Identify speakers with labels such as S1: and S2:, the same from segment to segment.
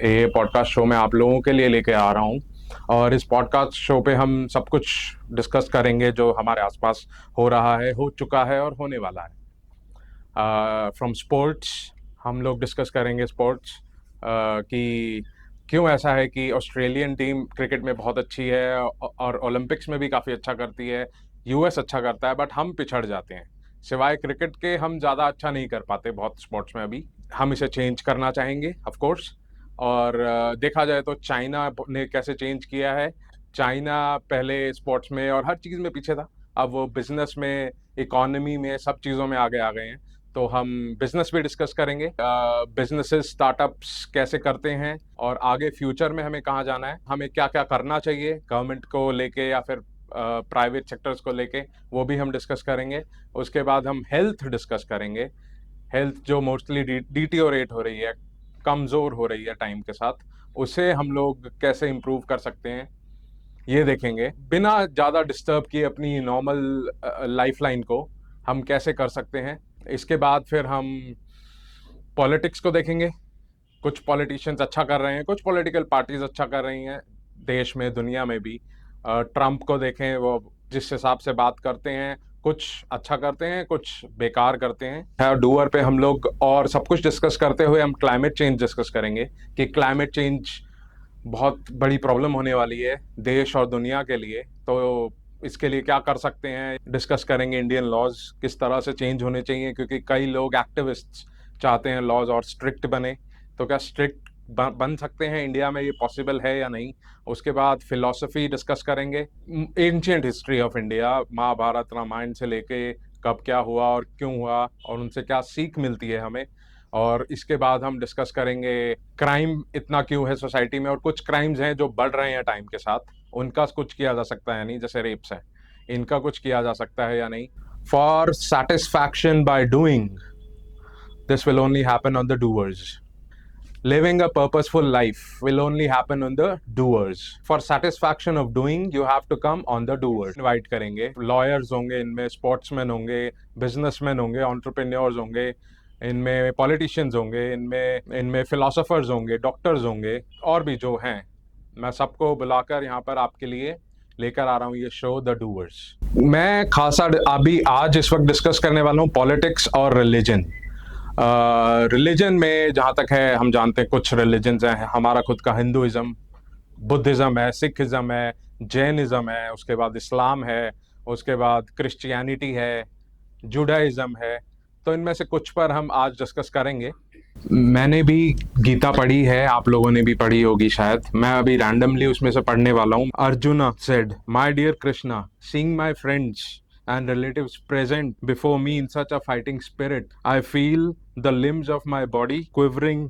S1: ये podcast show मैं आप लोगों के लिए लेके आ रहा हूँ। और इस पॉडकास्ट शो पे हम सब कुछ डिस्कस करेंगे जो हमारे आसपास हो रहा है, हो चुका है और होने वाला है। फ्रॉम स्पोर्ट्स हम लोग डिस्कस करेंगे स्पोर्ट्स कि क्यों ऐसा है कि ऑस्ट्रेलियन टीम क्रिकेट में बहुत अच्छी है और ओलंपिक्स में भी काफ़ी अच्छा करती है। यूएस अच्छा करता है बट हम पिछड़ जाते हैं। सिवाय क्रिकेट के हम ज़्यादा अच्छा नहीं कर पाते बहुत स्पोर्ट्स में अभी। हम इसे चेंज करना चाहेंगे ऑफ कोर्स। और देखा जाए तो चाइना ने कैसे चेंज किया है। चाइना पहले स्पोर्ट्स में और हर चीज़ में पीछे था, अब वो बिजनेस में, इकोनॉमी में, सब चीज़ों में आगे आ गए हैं। तो हम बिजनेस भी डिस्कस करेंगे, बिजनेसेस स्टार्टअप्स कैसे करते हैं और आगे फ्यूचर में हमें कहाँ जाना है, हमें क्या क्या करना चाहिए गवर्नमेंट को लेके या फिर प्राइवेट सेक्टर्स को लेके, वो भी हम डिस्कस करेंगे। उसके बाद हम हेल्थ डिस्कस करेंगे। हेल्थ जो मोस्टली डिटीओरेट हो रही है, कमज़ोर हो रही है टाइम के साथ, उसे हम लोग कैसे इम्प्रूव कर सकते हैं ये देखेंगे। बिना ज़्यादा डिस्टर्ब किए अपनी नॉर्मल लाइफलाइन को हम कैसे कर सकते हैं। इसके बाद फिर हम पॉलिटिक्स को देखेंगे। कुछ पॉलिटिशियंस अच्छा कर रहे हैं, कुछ पॉलिटिकल पार्टीज अच्छा कर रही हैं देश में, दुनिया में भी। ट्रम्प को देखें, वो जिस हिसाब से बात करते हैं, कुछ अच्छा करते हैं, कुछ बेकार करते हैं। डूअर पे हम लोग और सब कुछ डिस्कस करते हुए हम क्लाइमेट चेंज डिस्कस करेंगे कि क्लाइमेट चेंज बहुत बड़ी प्रॉब्लम होने वाली है देश और दुनिया के लिए। तो इसके लिए क्या कर सकते हैं डिस्कस करेंगे। इंडियन लॉज किस तरह से चेंज होने चाहिए, क्योंकि कई लोग एक्टिविस्ट चाहते हैं लॉज और स्ट्रिक्ट बने। तो क्या स्ट्रिक्ट बन सकते हैं इंडिया में, ये पॉसिबल है या नहीं। उसके बाद फिलॉसफी डिस्कस करेंगे, ancient history of India, Mahabharata Ramayana से लेके कब क्या हुआ और क्यों हुआ और उनसे क्या सीख मिलती है हमें। और इसके बाद हम डिस्कस करेंगे क्राइम इतना क्यों है सोसाइटी में, और कुछ क्राइम्स हैं जो बढ़ रहे हैं टाइम के साथ, उनका कुछ किया जा सकता है या नहीं, जैसे रेप्स है, इनका कुछ किया जा सकता है या नहीं। For satisfaction by doing, this will only happen on the doers. Living a purposeful life will only happen on the doers. For satisfaction of doing, you have to come on the doers. Invite करेंगे, lawyers होंगे इनमें, sportsmen होंगे, businessmen होंगे, entrepreneurs होंगे इनमें, politicians होंगे इनमें, इनमें philosophers होंगे, doctors होंगे, और भी जो हैं। मैं सबको बुलाकर यहाँ पर आपके लिए लेकर आ रहा हूँ ये शो द डूअर्स। मैं खासा अभी आज इस वक्त डिस्कस करने वाला हूँ पॉलिटिक्स और रिलीजन। रिलीजन में जहाँ तक है, हम जानते हैं कुछ रिलीजन्स हैं। हमारा खुद का हिंदुइज्म, बुद्धिज़्म है, सिखिज़्म है, जैनिज़्म है, उसके बाद इस्लाम है, उसके बाद क्रिश्चियनिटी है, जुडाइज़्म है। तो इनमें से कुछ पर हम आज डिस्कस करेंगे। मैंने भी गीता पढ़ी है, आप लोगों ने भी पढ़ी होगी शायद। मैं अभी रैंडमली उसमें से पढ़ने वाला हूँ। Arjuna said, my dear Krishna, seeing my friends and relatives present before me in such a fighting spirit, I feel the limbs of my body quivering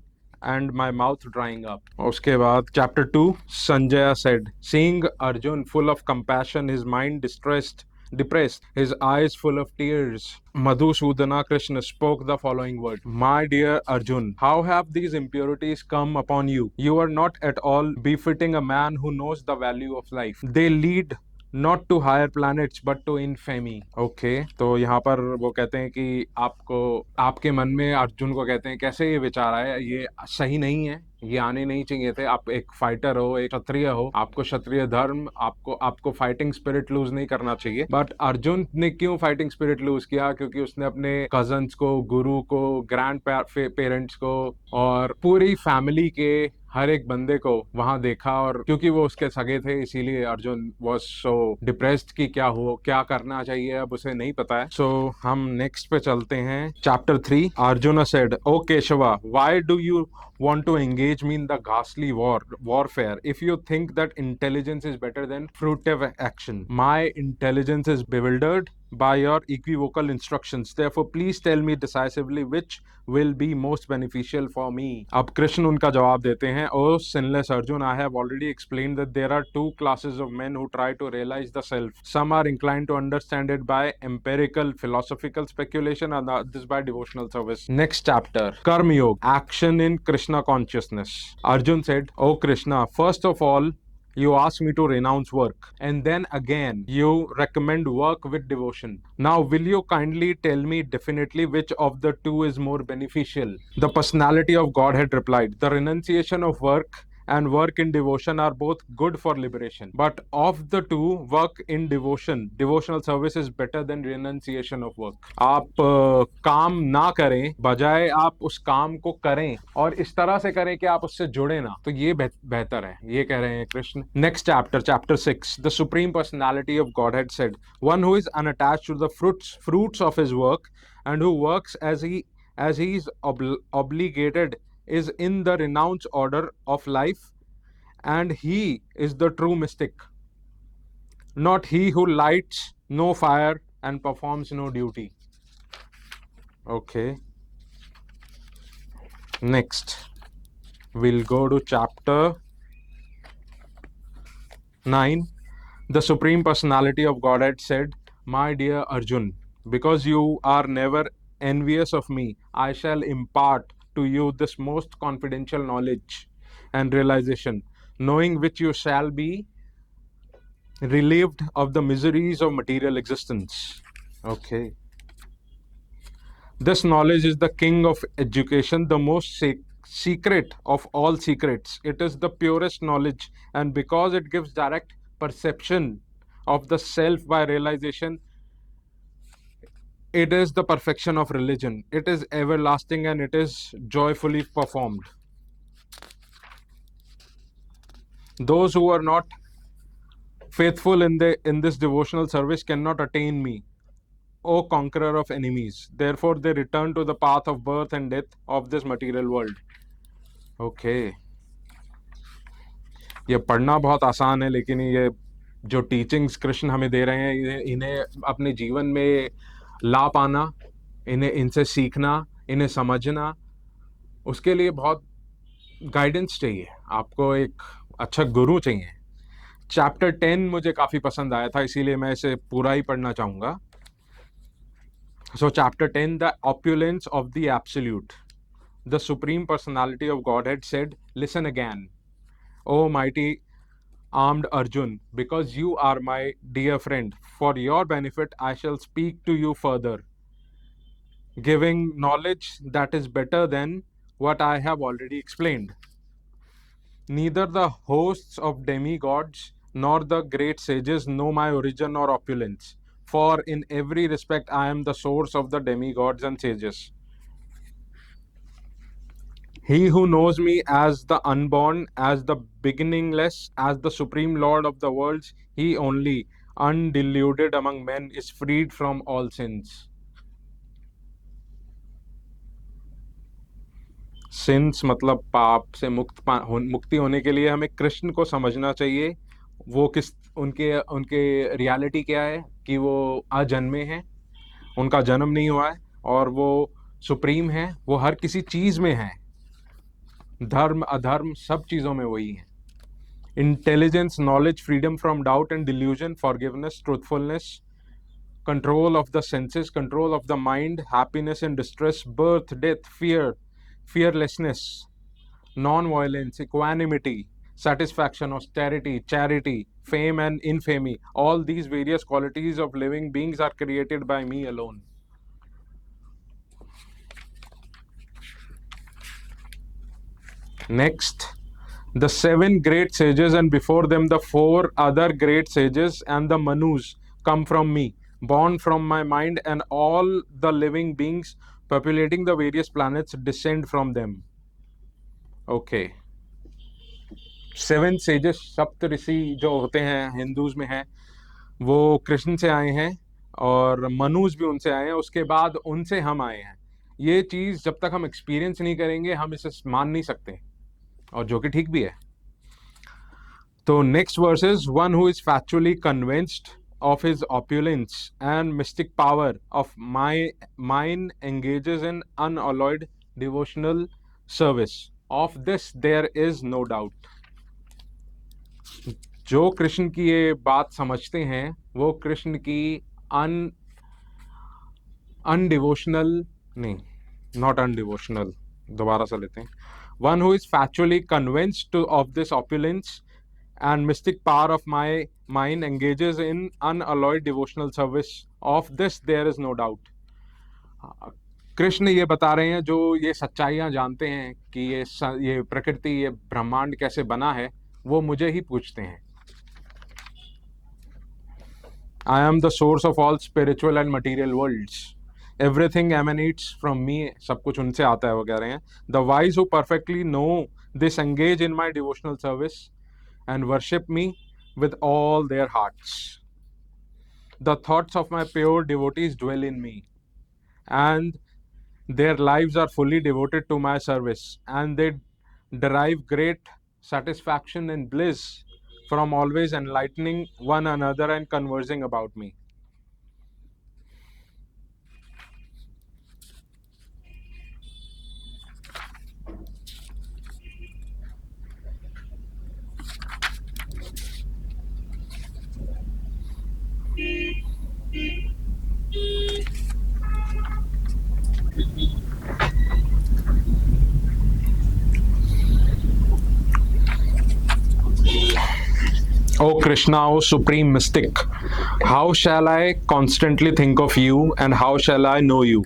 S1: and my mouth drying up. उसके बाद chapter 2, Sanjaya said, seeing Arjun full of compassion, his mind depressed, his eyes full of tears, Madhusudana Krishna spoke the following word: my dear Arjun, how have these impurities come upon you? You are not at all befitting a man who knows the value of life. They lead not to higher planets but to infamy. Okay, तो यहाँ पर वो कहते हैं कि आपको, आपके मन में, अर्जुन को कहते हैं कैसे ये विचार आया, ये सही नहीं है, ये आने नहीं चाहिए थे। आप एक फाइटर हो, एक क्षत्रिय हो, आपको क्षत्रिय धर्म, आपको फाइटिंग स्पिरिट लूज नहीं करना चाहिए। बट अर्जुन ने क्यों फाइटिंग स्पिरिट लूज किया? क्योंकि उसने अपने कजन्स को, गुरु को, ग्रैंड पेरेंट्स को और पूरी फैमिली के हर एक बंदे को वहां देखा, और क्योंकि वो उसके सगे थे इसीलिए अर्जुन वॉज सो डिप्रेस्ड कि क्या करना चाहिए अब उसे नहीं पता है। सो हम नेक्स्ट पे चलते हैं। Chapter 3, Arjun said, O Keshava, why do you want to engage me in the ghastly warfare if you think that intelligence is better than fruitive action? My intelligence is bewildered by your equivocal instructions, therefore please tell me decisively which will be most beneficial for me. अब कृष्ण उनका जवाब देते हैं, ओ sinless Arjun, I have already explained that there are two classes of men who try to realize the self. Some are inclined to understand it by empirical philosophical speculation and others by devotional service. Next chapter, Karma Yoga, action in Krishna consciousness. Arjun said, oh Krishna, first of all, You ask me to renounce work, and then again you recommend work with devotion. Now, will you kindly tell me definitely which of the two is more beneficial? The personality of Godhead replied, the renunciation of work and work in devotion are both good for liberation. But of the two, work in devotion, devotional service is better than renunciation of work. आप काम ना करें, बजाय आप उस काम को करें और इस तरह से करें कि आप उससे जुड़े ना, तो ये बेहतर है, ये कह रहे हैं Krishna. Next chapter, chapter 6. The supreme personality of godhead said, one who is unattached to the fruits of his work and who works as he is obligated is in the renounced order of life, and he is the true mystic, not he who lights no fire and performs no duty. Okay, next we'll go to chapter 9. The Supreme Personality of Godhead said, my dear Arjun, because you are never envious of me, I shall impart to you this most confidential knowledge and realization, knowing which you shall be relieved of the miseries of material existence. Okay. This knowledge is the king of education, the most secret of all secrets. It is the purest knowledge, and because it gives direct perception of the self by realization, it is the perfection of religion. It is everlasting and it is joyfully performed. Those who are not faithful in this devotional service cannot attain me, O conqueror of enemies. Therefore, they return to the path of birth and death of this material world. Okay. ये पढ़ना बहुत आसान है, लेकिन ये जो teachings Krishna हमें दे रहे हैं, इन्हें अपने जीवन में ला पाना, इन्हें इनसे सीखना, इन्हें समझना, उसके लिए बहुत गाइडेंस चाहिए. आपको एक अच्छा गुरु चाहिए. चैप्टर 10 मुझे काफ़ी पसंद आया था, इसीलिए मैं इसे पूरा ही पढ़ना चाहूँगा. So chapter 10, the opulence of the absolute. The Supreme Personality of Godhead said, listen again, O mighty armed Arjun, because you are my dear friend. For your benefit, I shall speak to you further, giving knowledge that is better than what I have already explained. Neither the hosts of demigods nor the great sages know my origin or opulence, for in every respect I am the source of the demigods and sages. He who knows me as the unborn, as the beginningless, as the supreme lord of the worlds, he only, undeluded among men, is freed from all sins. Since मतलब पाप से मुक्ति होने के लिए हमें कृष्ण को समझना चाहिए. वो किस उनके उनके रियलिटी क्या है, कि वो अजन्मे हैं, उनका जन्म नहीं हुआ है, और वो सुप्रीम है, वो हर किसी चीज में है, धर्म अधर्म सब चीजों में वही है. Intelligence, knowledge, freedom from doubt and delusion, forgiveness, truthfulness, control of the senses, control of the mind, happiness and distress, birth, death, fear, fearlessness, non-violence, equanimity, satisfaction, austerity, charity, fame and infamy. All these various qualities of living beings are created by me alone. Next, the 7 great sages and before them the 4 other great sages and the Manus come from me, born from my mind, and all the living beings populating the various planets descend from them. Okay. 7 sages, सप्त ऋषि जो होते हैं Hindus में हैं, वो कृष्ण से आए हैं और मनुज भी उनसे आए हैं, उसके बाद उनसे हम आए हैं. ये चीज जब तक हम एक्सपीरियंस नहीं करेंगे हम इसे मान नहीं सकते, और जो कि ठीक भी है. तो next verse is, one who is factually convinced of his opulence and mystic power of mine engages in unalloyed devotional service. Of this there is no doubt. जो कृष्ण की ये बात समझते हैं वो कृष्ण की अनडिवोशनल नहीं, नॉट अनडिवोशनल, दोबारा से लेते हैं. One who is factually convinced of this opulence and mystic power of my mind engages in unalloyed devotional service. Of this there is no doubt. Krishna ये बता रहे हैं, जो ये सच्चाइयां जानते हैं कि ये प्रकृति, ये ब्रह्मांड कैसे बना है, वो मुझे ही पूछते हैं. I am the source of all spiritual and material worlds. Everything emanates from me. सब कुछ उनसे आता है, वो कह रहे हैं. The wise who perfectly know this engage in my devotional service and worship me with all their hearts. The thoughts of my pure devotees dwell in me, and their lives are fully devoted to my service, and they derive great satisfaction and bliss from always enlightening one another and conversing about me. O Krishna, O Supreme Mystic, how shall I constantly think of you, and how shall I know you?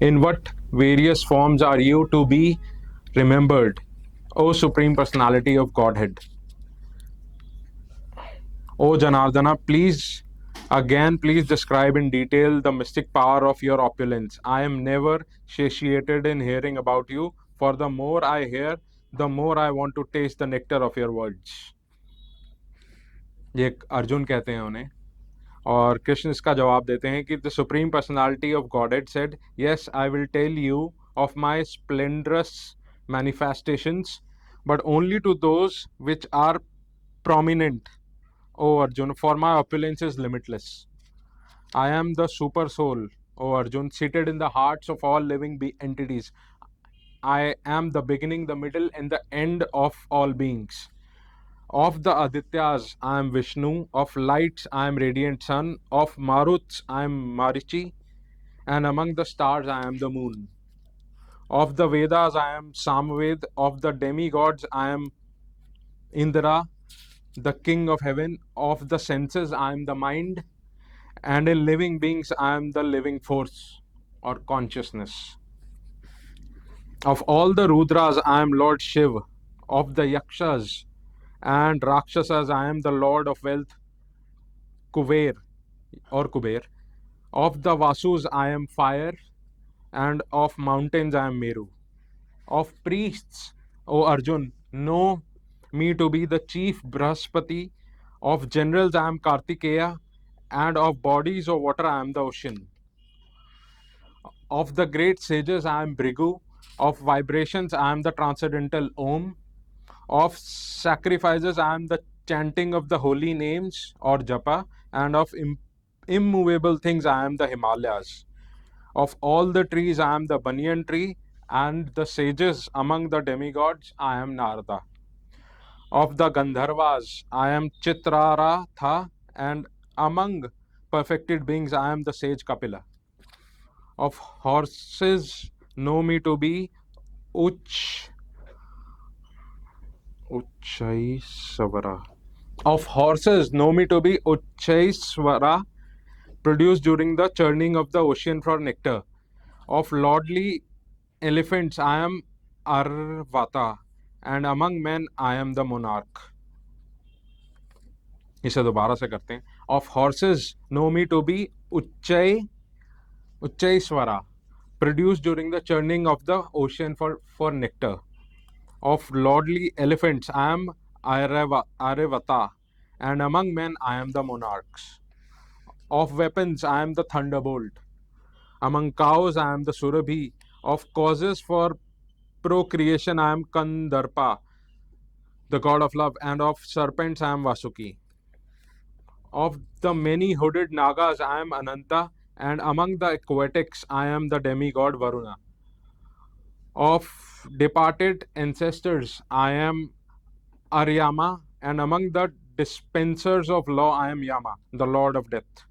S1: In what various forms are you to be remembered, O Supreme Personality of Godhead? O Janardana, please describe in detail the mystic power of your opulence. I am never satiated in hearing about you, for the more I hear, the more I want to taste the nectar of your words. ये अर्जुन कहते हैं उन्हें, और कृष्ण इसका जवाब देते हैं कि the supreme personality of godhead said, yes I will tell you of my splendorous manifestations, but only to those which are prominent, O Arjun, for my opulence is limitless. I am the super soul, O Arjun, seated in the hearts of all living entities. I am the beginning, the middle, and the end of all beings. Of the Adityas, I am Vishnu. Of lights, I am radiant sun. Of Maruts, I am Marichi. And among the stars, I am the moon. Of the Vedas, I am Samved. Of the demigods, I am Indra, the king of heaven. Of the senses, I am the mind. And in living beings, I am the living force or consciousness. Of all the Rudras, I am Lord Shiv. Of the Yakshas and Rakshasas, I am the Lord of wealth, Kuber or Kuber. Of the Vasus, I am fire, and of mountains, I am Meru. Of priests, O Arjun, know me to be the chief Brahaspati. Of generals, I am Kartikeya, and of bodies of water, I am the ocean. Of the great sages, I am Bhrigu. Of vibrations, I am the transcendental Om. Of sacrifices, I am the chanting of the holy names or japa, and of immovable things, I am the Himalayas. Of all the trees, I am the banyan tree, and the sages among the demigods, I am Narada. Of the Gandharvas, I am Chitraratha, and among perfected beings, I am the sage Kapila. Of horses, know me to be Uchchaiswara. Of horses, know me to be Uchchaiswara, produced during the churning of the ocean for nectar. Of lordly elephants, I am Arvata, and among men, I am the monarch. इसे दोबारा से करते हैं. Of horses, know me to be Uchchaiswara, produced during the churning of the ocean for nectar. Of lordly elephants, I am Arevata, and among men, I am the monarchs. Of weapons, I am the thunderbolt. Among cows, I am the Surabhi. Of causes for procreation, I am Kandarpa, the god of love, and of serpents, I am Vasuki. Of the many hooded Nagas, I am Ananta, and among the aquatics, I am the demigod Varuna. Of departed ancestors, I am Aryama, and among the dispensers of law, I am Yama, the lord of death.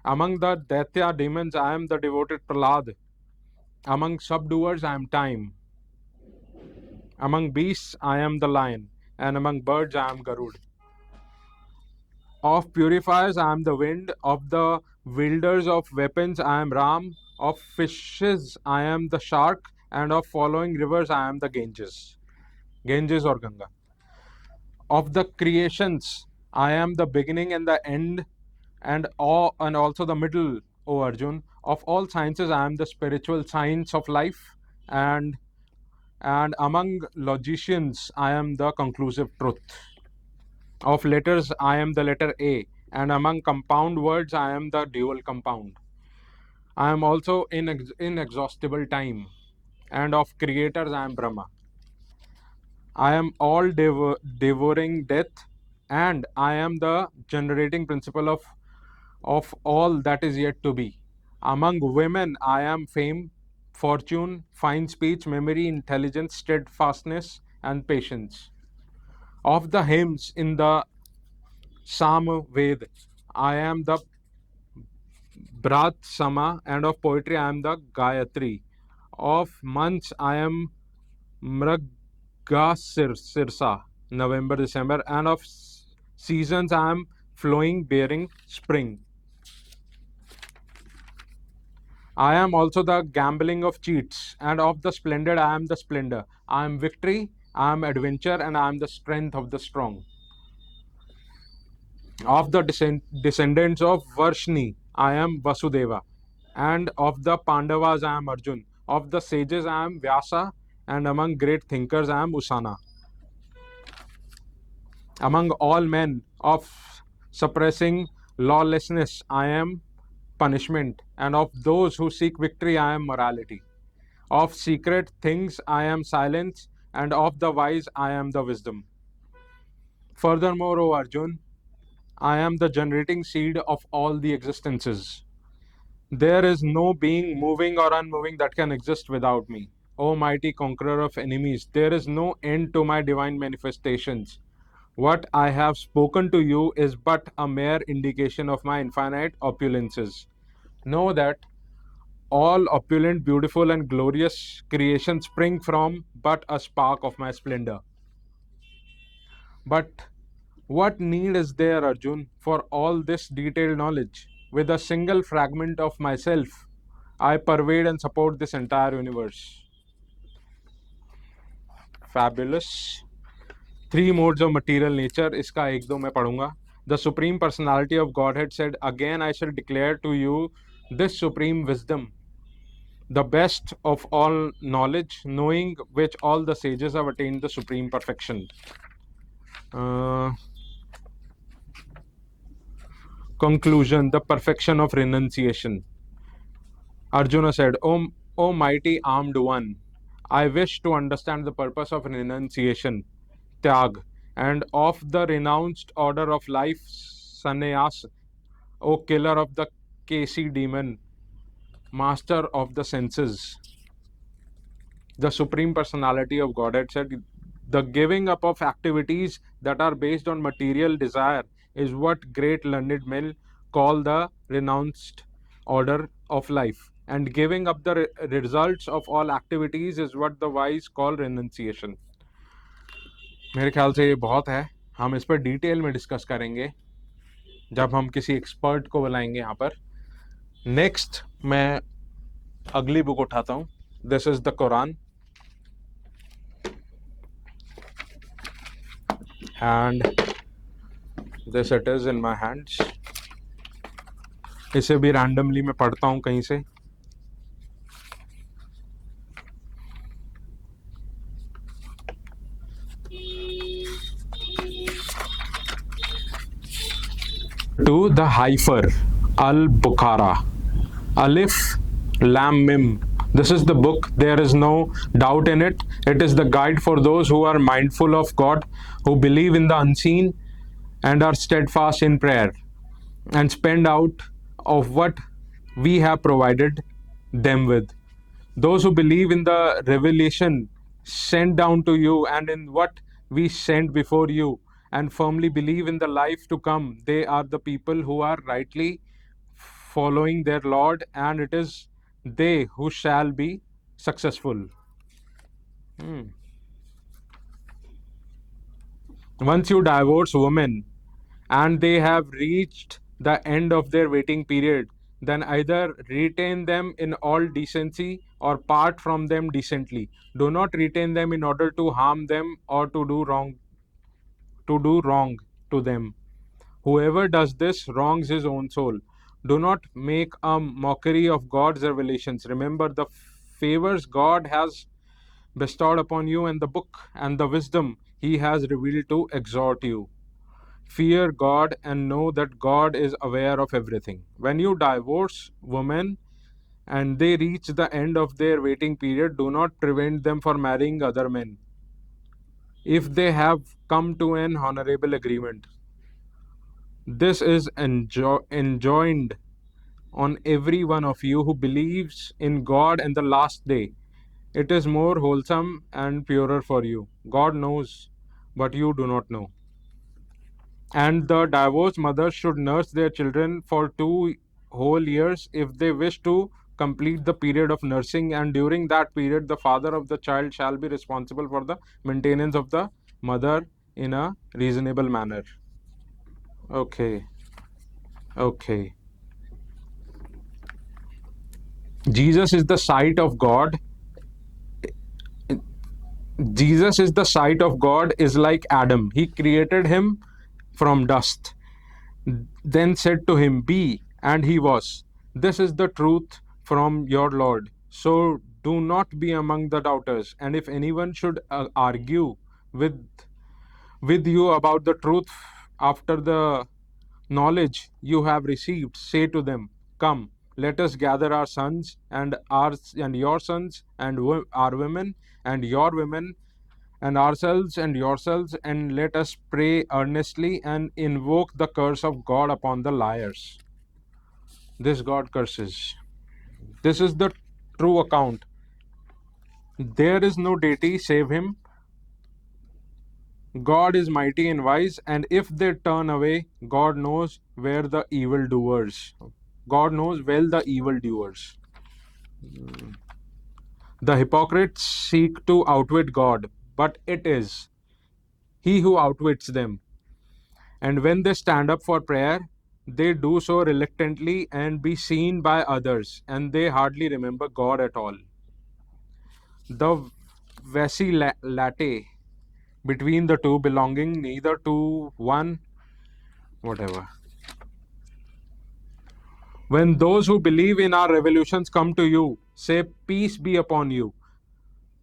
S1: Among the Daitya demons, I am the devoted Prahlad. Among subduers, I am Time. Among beasts, I am the lion, and among birds, I am Garud. Of purifiers, I am the wind. Of the wielders of weapons, I am Ram. Of fishes, I am the shark. And of following rivers, I am the Ganges. Ganges or Ganga. Of the creations, I am the beginning and the end, and also the middle, O Arjun. Of all sciences, I am the spiritual science of life, and and among logicians, I am the conclusive truth. Of letters, I am the letter A, and among compound words, I am the dual compound. I am also in inexhaustible time, and of creators, I am Brahma. I am all devouring death, and I am the generating principle of all that is yet to be. Among women, I am fame, fortune, fine speech, memory, intelligence, steadfastness, and patience. Of the hymns in the Sam Ved, I am the Brat Sama, and of poetry, I am the Gayatri. Of months, I am Sirsa, November, December, and of seasons, I am flowing, bearing spring. I am also the gambling of cheats, and of the splendid, I am the splendor. I am victory, I am adventure, and I am the strength of the strong. Of the descendants of Varshni, I am Vasudeva, and of the Pandavas, I am Arjun. Of the sages, I am Vyasa, and among great thinkers, I am Usana. Among all men of suppressing lawlessness, I am punishment, and of those who seek victory, I am morality. Of secret things, I am silence, and of the wise, I am the wisdom. Furthermore, O Arjun, I am the generating seed of all the existences. There is no being moving or unmoving that can exist without me. O mighty conqueror of enemies, there is no end to my divine manifestations. What I have spoken to you is but a mere indication of my infinite opulences. Know that all opulent, beautiful, and glorious creations spring from but a spark of my splendor. But what need is there, Arjun, for all this detailed knowledge? With a single fragment of myself, I pervade and support this entire universe. Fabulous. Three modes of material nature. इसका एक दो मैं पढ़ूंगा. The Supreme Personality of Godhead said, "Again I shall declare to you this supreme wisdom, the best of all knowledge, knowing which all the sages have attained the supreme perfection." Conclusion: the perfection of renunciation. Arjuna said, O mighty armed one, I wish to understand the purpose of renunciation, Tyag, and of the renounced order of life, Sannyas, O killer of the Kasi demon, master of the senses. The Supreme Personality of Godhead said, the giving up of activities that are based on material desire is what great learned men call the renounced order of life. And giving up the results of all activities is what the wise call renunciation. मेरे ख्याल से ये बहुत है. हम इस पर detail में डिस्कस करेंगे जब हम किसी एक्सपर्ट को बुलाएंगे यहाँ पर. नेक्स्ट मैं अगली बुक उठाता हूँ. This is the Quran, and this it is in my hands. इसे भी रैंडमली मैं पढ़ता हूँ कहीं से. To the Haifer al-Bukhara, Alif Lam Mim. This is the book. There is no doubt in it. It is the guide for those who are mindful of God, who believe in the unseen, and are steadfast in prayer, and spend out of what we have provided them with. Those who believe in the revelation sent down to you and in what we sent before you, and firmly believe in the life to come, they are the people who are rightly following their Lord, and it is they who shall be successful. Once you divorce women and they have reached the end of their waiting period, then either retain them in all decency or part from them decently. Do not retain them in order to harm them or to do wrong to them. Whoever does this wrongs his own soul. Do not make a mockery of God's revelations. Remember the favors God has bestowed upon you and the book and the wisdom he has revealed to exhort you. Fear God and know that God is aware of everything. When you divorce women and they reach the end of their waiting period, do not prevent them from marrying other men if they have come to an honorable agreement. This is enjoined on every one of you who believes in God and the last day. It is more wholesome and purer for you. God knows, but you do not know. And the divorced mothers should nurse their children for 2 whole years if they wish to complete the period of nursing, and during that period the father of the child shall be responsible for the maintenance of the mother in a reasonable manner. Okay. Okay. Jesus is the sight of God. Jesus is the sight of God is like Adam. He created him from dust, then said to him, Be, and he was. This is the truth from your Lord. So do not be among the doubters. And if anyone should argue with with you about the truth after the knowledge you have received, say to them, Come, let us gather our sons and your sons and our women and your women and ourselves and yourselves, and let us pray earnestly and invoke the curse of God upon the liars. This God curses. This is the true account. There is no deity save him. God is mighty and wise, and if they turn away, God knows where the evildoers. God knows well the evildoers. The hypocrites seek to outwit God, but it is He who outwits them. And when they stand up for prayer, they do so reluctantly and be seen by others, and they hardly remember God at all. The vacillate between the two, belonging neither to one, whatever. When those who believe in our revolutions come to you, say, Peace be upon you.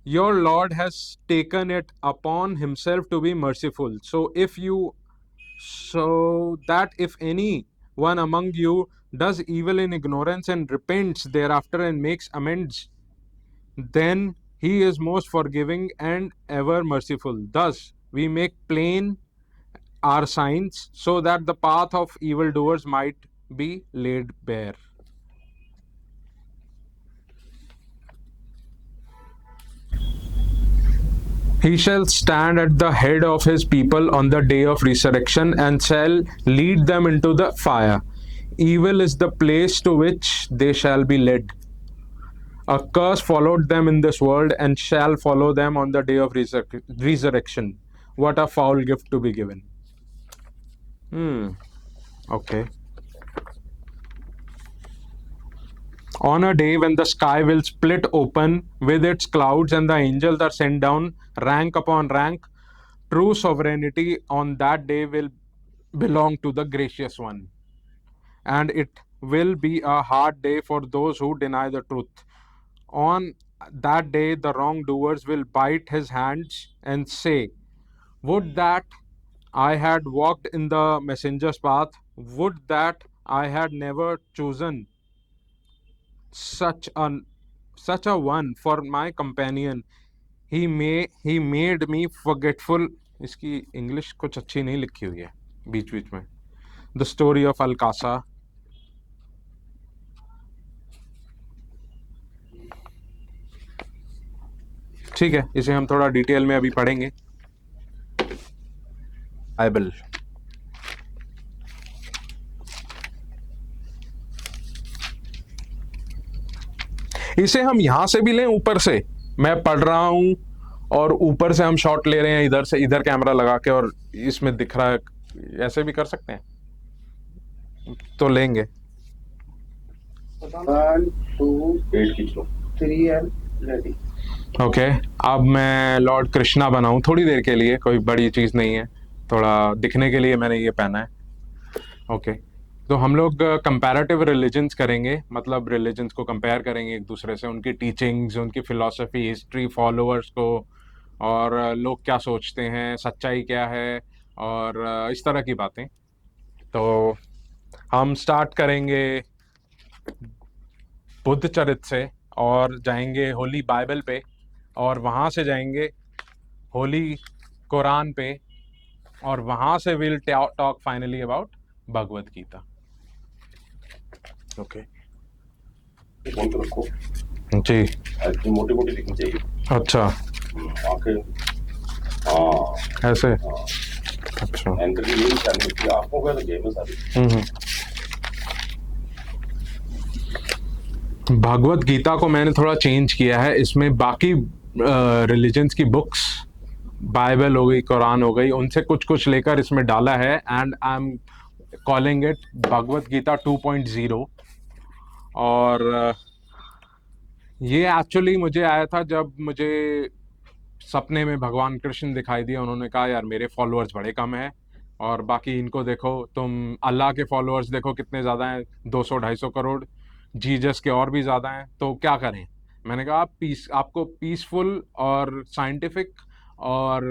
S1: Your Lord has taken it upon himself to be merciful. So that if any one among you does evil in ignorance and repents thereafter and makes amends, then he is most forgiving and ever merciful. Thus, we make plain our signs so that the path of evildoers might be laid bare. He shall stand at the head of his people on the day of resurrection and shall lead them into the fire. Evil is the place to which they shall be led. A curse followed them in this world and shall follow them on the day of resurrection. What a foul gift to be given. Okay. On a day when the sky will split open with its clouds and the angels are sent down rank upon rank, true sovereignty on that day will belong to the gracious one. And it will be a hard day for those who deny the truth. On that day, the wrongdoers will bite his hands and say, Would that I had walked in the messenger's path, would that I had never chosen such an such a one for my companion. He made me forgetful. इसकी English कुछ अच्छी नहीं लिखी हुई है बीच बीच में. The story of Alcasa. ठीक है, इसे हम थोड़ा डिटेल में अभी पढ़ेंगे. बाइबल. इसे हम यहां से भी लें, ऊपर से मैं पढ़ रहा हूं और ऊपर से हम शॉट ले रहे हैं, इधर से इधर कैमरा लगा के, और इसमें दिख रहा है ऐसे भी कर सकते हैं, तो लेंगे।
S2: 1 2 8 खींच लो, 3 एंड रेडी।
S1: ओके, अब मैं लॉर्ड कृष्णा बनाऊं थोड़ी देर के लिए, कोई बड़ी चीज नहीं है, थोड़ा दिखने के लिए मैंने ये पहना है। ओके, तो हम लोग कंपैरेटिव रिलीजन्स करेंगे, मतलब रिलीजन्स को कंपेयर करेंगे एक दूसरे से, उनकी टीचिंग्स, उनकी फिलॉसफी, हिस्ट्री, फॉलोअर्स को, और लोग क्या सोचते हैं, सच्चाई क्या है, और इस तरह की बातें। तो हम स्टार्ट करेंगे बुद्ध चरित्र से, और जाएंगे होली बाइबल पे, और वहां से जाएंगे होली कुरान पे, और वहां से will talk finally about Bhagavad Gita. Okay
S2: phone पे रखो
S1: जी।
S2: ऐसे मोटी मोटी दिखनी चाहिए।
S1: अच्छा,
S2: आंखें, हाँ
S1: ऐसे।
S2: हाँ,
S1: अच्छा।
S2: एंकर की यही निशानी होती है, आंखों का तो गेम है सारी।
S1: हम्म। भगवत गीता को मैंने थोड़ा चेंज किया है, इसमें बाकी रिलीजन्स की बुक्स, बाइबल हो गई, कुरान हो गई, उनसे कुछ कुछ लेकर इसमें डाला है, and I am calling it Bhagavad Gita 2.0। और ये एक्चुअली मुझे आया था जब मुझे सपने में भगवान कृष्ण दिखाई दिए। उन्होंने कहा यार मेरे फॉलोअर्स बड़े कम हैं, और बाकी इनको देखो, तुम अल्लाह के फॉलोअर्स देखो कितने ज़्यादा हैं, 200-250 करोड़, जीसस के और भी ज़्यादा हैं, तो क्या करें। मैंने कहा आपको पीसफुल और साइंटिफिक और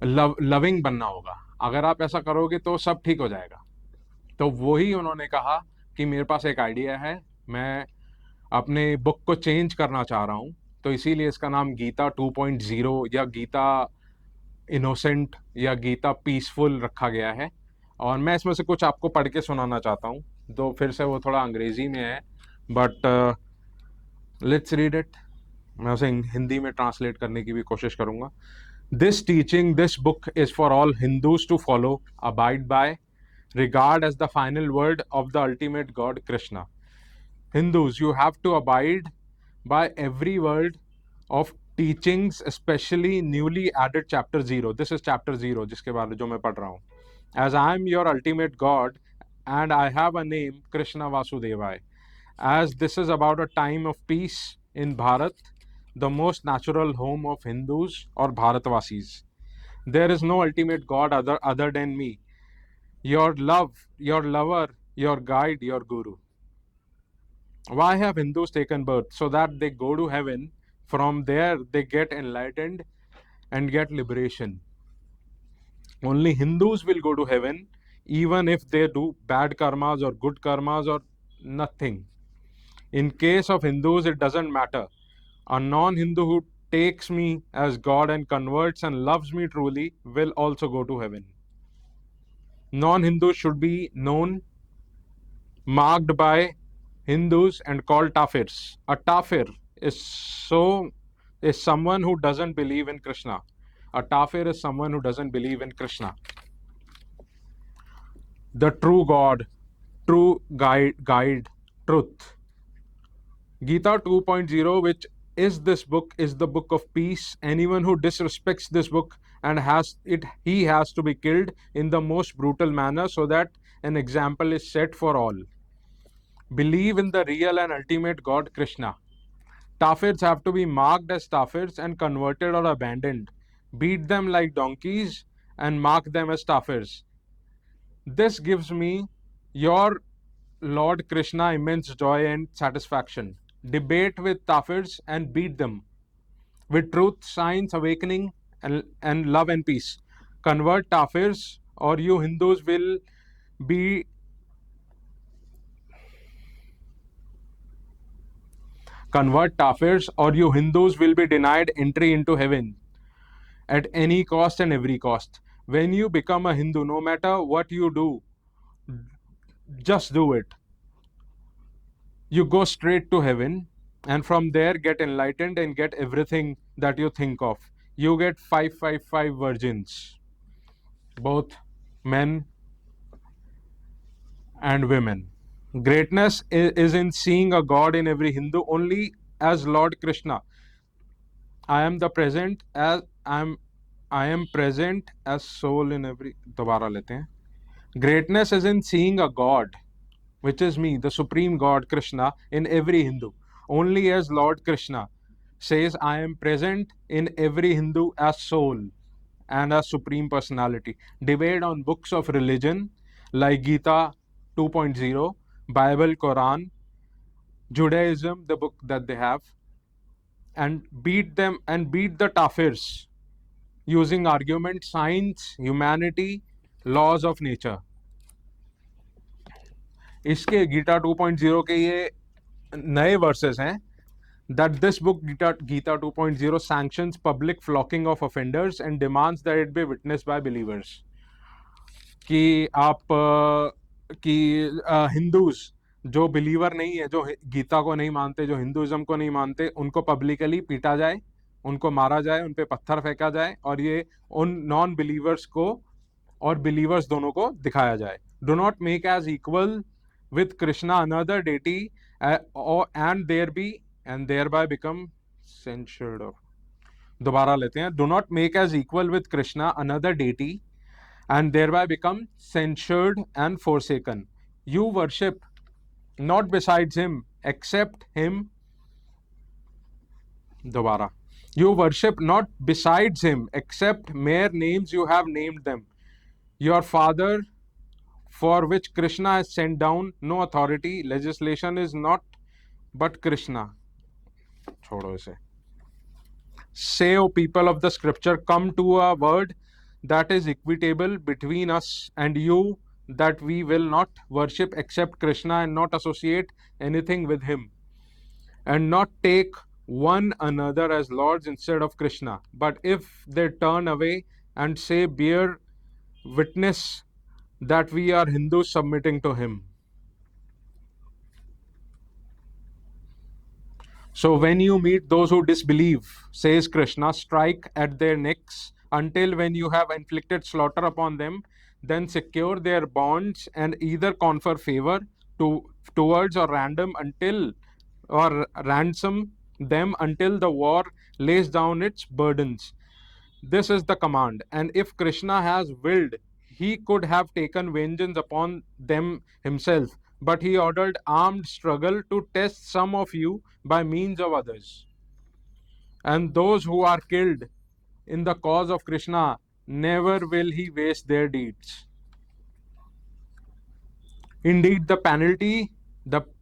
S1: लविंग बनना होगा। अगर आप ऐसा करोगे तो सब ठीक हो जाएगा। तो वही उन्होंने कहा कि मेरे पास एक आइडिया है, मैं अपने बुक को चेंज करना चाह रहा हूँ, तो इसीलिए इसका नाम गीता 2.0 या गीता इनोसेंट या गीता पीसफुल रखा गया है। और मैं इसमें से कुछ आपको पढ़ के सुनाना चाहता हूँ, तो फिर से वो थोड़ा अंग्रेजी में है, बट लेट्स रीड इट। मैं उसे हिंदी में ट्रांसलेट करने की भी कोशिश करूंगा। This teaching, this book is for all Hindus to follow, abide by, regard as the final word of the ultimate God Krishna. Hindus, you have to abide by every word of teachings, especially newly added chapter 0. This is chapter 0 जिसके बारे जो मैं पढ़ रहा हूँ. As I am your ultimate God and I have a name, Krishna Vasudevai. As this is about a time of peace in Bharat, the most natural home of Hindus or Bharatvasis. There is no ultimate God other than me, your love, your lover, your guide, your guru. Why have Hindus taken birth? So that they go to heaven. From there, they get enlightened and get liberation. Only Hindus will go to heaven, even if they do bad karmas or good karmas or nothing. In case of Hindus, it doesn't matter. A non-Hindu who takes me as God and converts and loves me truly will also go to heaven. Non-Hindus should be known, marked by Hindus and called Tafirs. A Tafir is someone who doesn't believe in Krishna. A Tafir is someone who doesn't believe in Krishna. The true God, true guide, truth. Gita 2.0, which is this book, is the book of peace. Anyone who disrespects this book and he has to be killed in the most brutal manner, so that an example is set for all. Believe in the real and ultimate God Krishna. Tafirs have to be marked as Tafirs and converted or abandoned. Beat them like donkeys and mark them as Tafirs. This gives me, your Lord Krishna, immense joy and satisfaction. Debate with Tafirs and beat them with truth, science, awakening, and love and peace. Convert Tafirs, or you Hindus will be denied entry into heaven at any cost and every cost. When you become a Hindu, no matter what you do, just do it. You go straight to heaven, and from there get enlightened and get everything that you think of. You get 555 virgins, both men and women. Greatness is in seeing a God in every Hindu only as Lord Krishna. I am the present as I am I am present as soul in every. दोबारा लेते हैं. Greatness is in seeing a God, which is me, the supreme God Krishna, in every Hindu. Only as Lord Krishna says, I am present in every Hindu as soul and as supreme personality. Debate on books of religion like Gita 2.0, Bible, Quran, Judaism, the book that they have, and beat the Tafirs using argument, science, humanity, laws of nature. इसके गीता 2.0 के ये नए versus हैं that this book Gita 2.0 sanctions public flocking of offenders and demands that it be witnessed by believers. कि आप कि Hindus जो believer नहीं है, जो गीता को नहीं मानते, जो हिंदुइज्म को नहीं मानते, उनको पब्लिकली पीटा जाए, उनको मारा जाए, उन पे पत्थर फेंका जाए और ये उन नॉन बिलीवर्स को और बिलीवर्स दोनों को दिखाया जाए. Do not make as equal with Krishna another deity and thereby become censured of. दोबारा लेते हैं. Do not make as equal with Krishna another deity and thereby become censured and forsaken. You worship not besides him except him. दोबारा. You worship not besides him except mere names you have named them. Your father, for which Krishna has sent down no authority, legislation is not but Krishna. छोड़ो इसे. Say, O people of the scripture, come to a word that is equitable between us and you, that we will not worship except Krishna and not associate anything with him, and not take one another as lords instead of Krishna. But if they turn away and say, bear witness that we are Hindus submitting to him. So when you meet those who disbelieve, says Krishna, strike at their necks until when you have inflicted slaughter upon them, then secure their bonds and either confer favor towards or ransom them until the war lays down its burdens. This is the command. And if Krishna has willed, he could have taken vengeance upon them himself, but he ordered armed struggle to test some of you by means of others. And those who are killed in the cause of Krishna, never will he waste their deeds. Indeed, the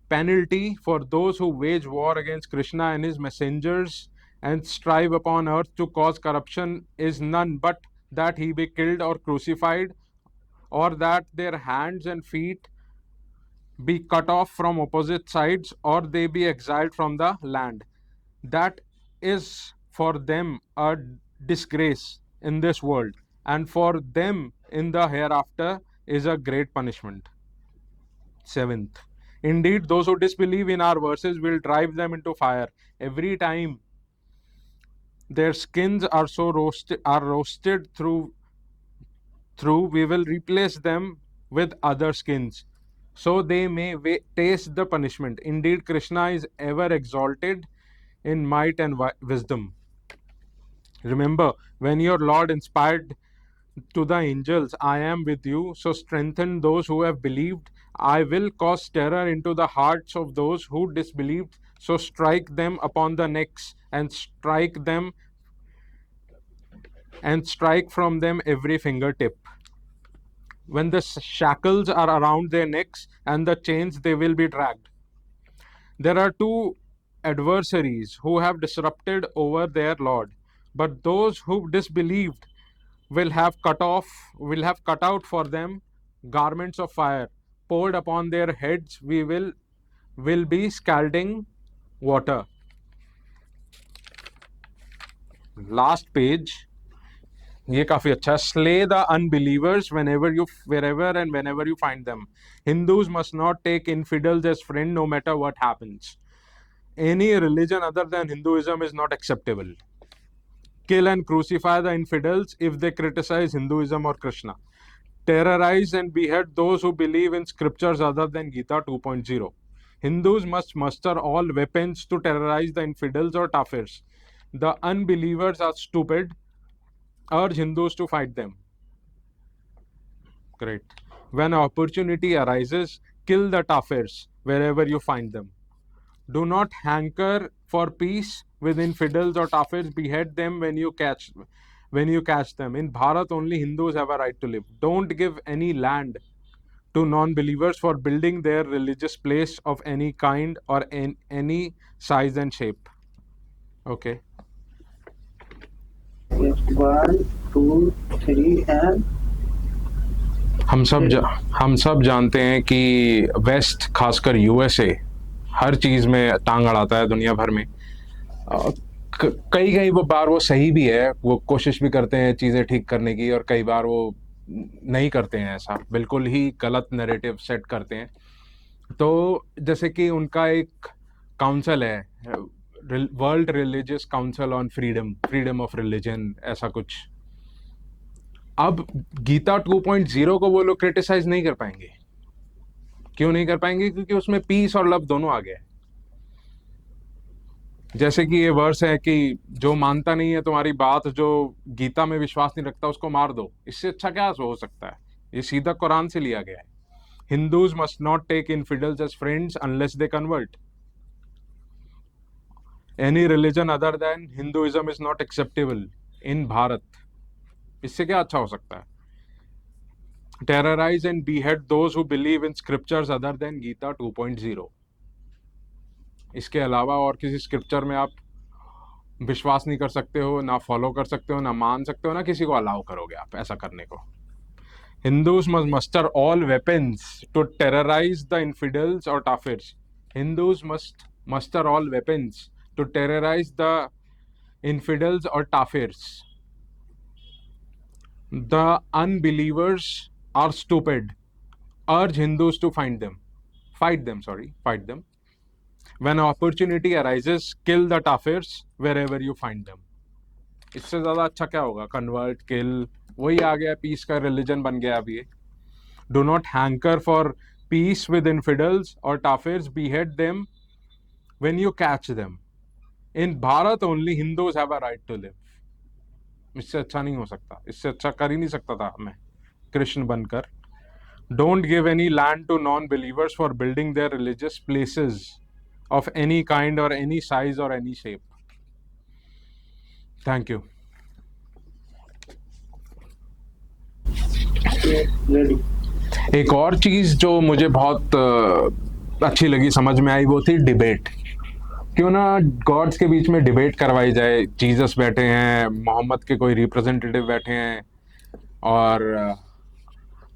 S1: penalty for those who wage war against Krishna and his messengers and strive upon earth to cause corruption is none but that he be killed or crucified, or that their hands and feet be cut off from opposite sides, or they be exiled from the land. That is for them a disgrace in this world, and for them in the hereafter is a great punishment. 7th. Indeed, those who disbelieve in our verses will drive them into fire. Every time their skins are roasted through, we will replace them with other skins, so they may taste the punishment. Indeed, Krishna is ever exalted in might and wisdom. Remember, when your Lord inspired to the angels, I am with you, so strengthen those who have believed. I will cause terror into the hearts of those who disbelieved, so strike them upon the necks and strike from them every fingertip. When the shackles are around their necks and the chains, they will be dragged. There are two adversaries who have disrupted over their Lord, but those who disbelieved will have cut out for them garments of fire poured upon their heads. We will be scalding water. Last page. ये काफी अच्छा. Slay the unbelievers wherever and whenever you find them. Hindus must not take infidels as friends no matter what happens. Any religion other than Hinduism is not acceptable. Kill and crucify the infidels if they criticize Hinduism or Krishna. Terrorize and behead those who believe in scriptures other than Gita 2.0. Hindus must muster all weapons to terrorize the infidels or Tafirs. The unbelievers are stupid urge Hindus to fight them. Great. When opportunity arises, kill the Kafirs wherever you find them. Do not hanker for peace with infidels or Kafirs. Behead them when you catch them. In Bharat, only Hindus have a right to live. Don't give any land to non-believers for building their religious place of any kind or in any size and shape. Okay.
S2: Yes, 1, 2, 3 and
S1: हम सब जानते हैं कि waste खासकर USA हर चीज़ में टांग अड़ाता है दुनिया भर में। कई कई वो बार वो सही भी है, वो कोशिश भी करते हैं चीज़ें ठीक करने की, और कई बार वो नहीं करते हैं, ऐसा बिल्कुल ही गलत नैरेटिव सेट करते हैं। तो जैसे कि उनका एक काउंसिल है, world religious council on freedom of religion, ऐसा कुछ। अब गीता 2.0 को वो लोग क्रिटिसाइज नहीं कर पाएंगे। क्यों नहीं कर पाएंगे? क्योंकि उसमें पीस और लव दोनों आ गया है। जैसे कि ये वर्स है कि जो मानता नहीं है तुम्हारी बात, जो गीता में विश्वास नहीं रखता, उसको मार दो। इससे अच्छा क्या हो सकता है? ये सीधा कुरान से लिया गया है। Hindus must not take infidels as friends unless they convert. Any religion other than Hinduism is not acceptable in Bharat. इससे क्या अच्छा हो सकता है? Terrorize and behead those who believe in scriptures other than Gita 2.0। इसके अलावा और किसी स्क्रिप्चर में आप विश्वास नहीं कर सकते हो, ना फॉलो कर सकते हो, ना मान सकते हो, ना किसी को अलाउ करोगे आप ऐसा करने को। Hindus must muster all weapons to terrorize the infidels or kafirs. Hindus must muster all weapons to terrorize the infidels or kafirs. The unbelievers are stupid. Urge Hindus to fight them. When opportunity arises, kill the kafirs wherever you find them. इससे ज्यादा अच्छा क्या होगा? Convert, किल, वही आ गया, piece का religion बन गया अब ये। Do not hanker for peace with infidels और काफिर्स, behead them when you catch them. In Bharat only Hindus have a right to live. इससे अच्छा नहीं हो सकता, इससे अच्छा कर ही नहीं सकता था मैं कृष्ण बनकर। Don't give any land to non-believers for building their religious places of any kind or any size or any shape. Thank you.
S2: ready.
S1: एक और चीज जो मुझे बहुत अच्छी लगी, समझ में आई, वो थी डिबेट। क्यों ना गॉड्स के बीच में डिबेट करवाई जाए। जीसस बैठे हैं, मोहम्मद के कोई रिप्रेजेंटेटिव बैठे हैं,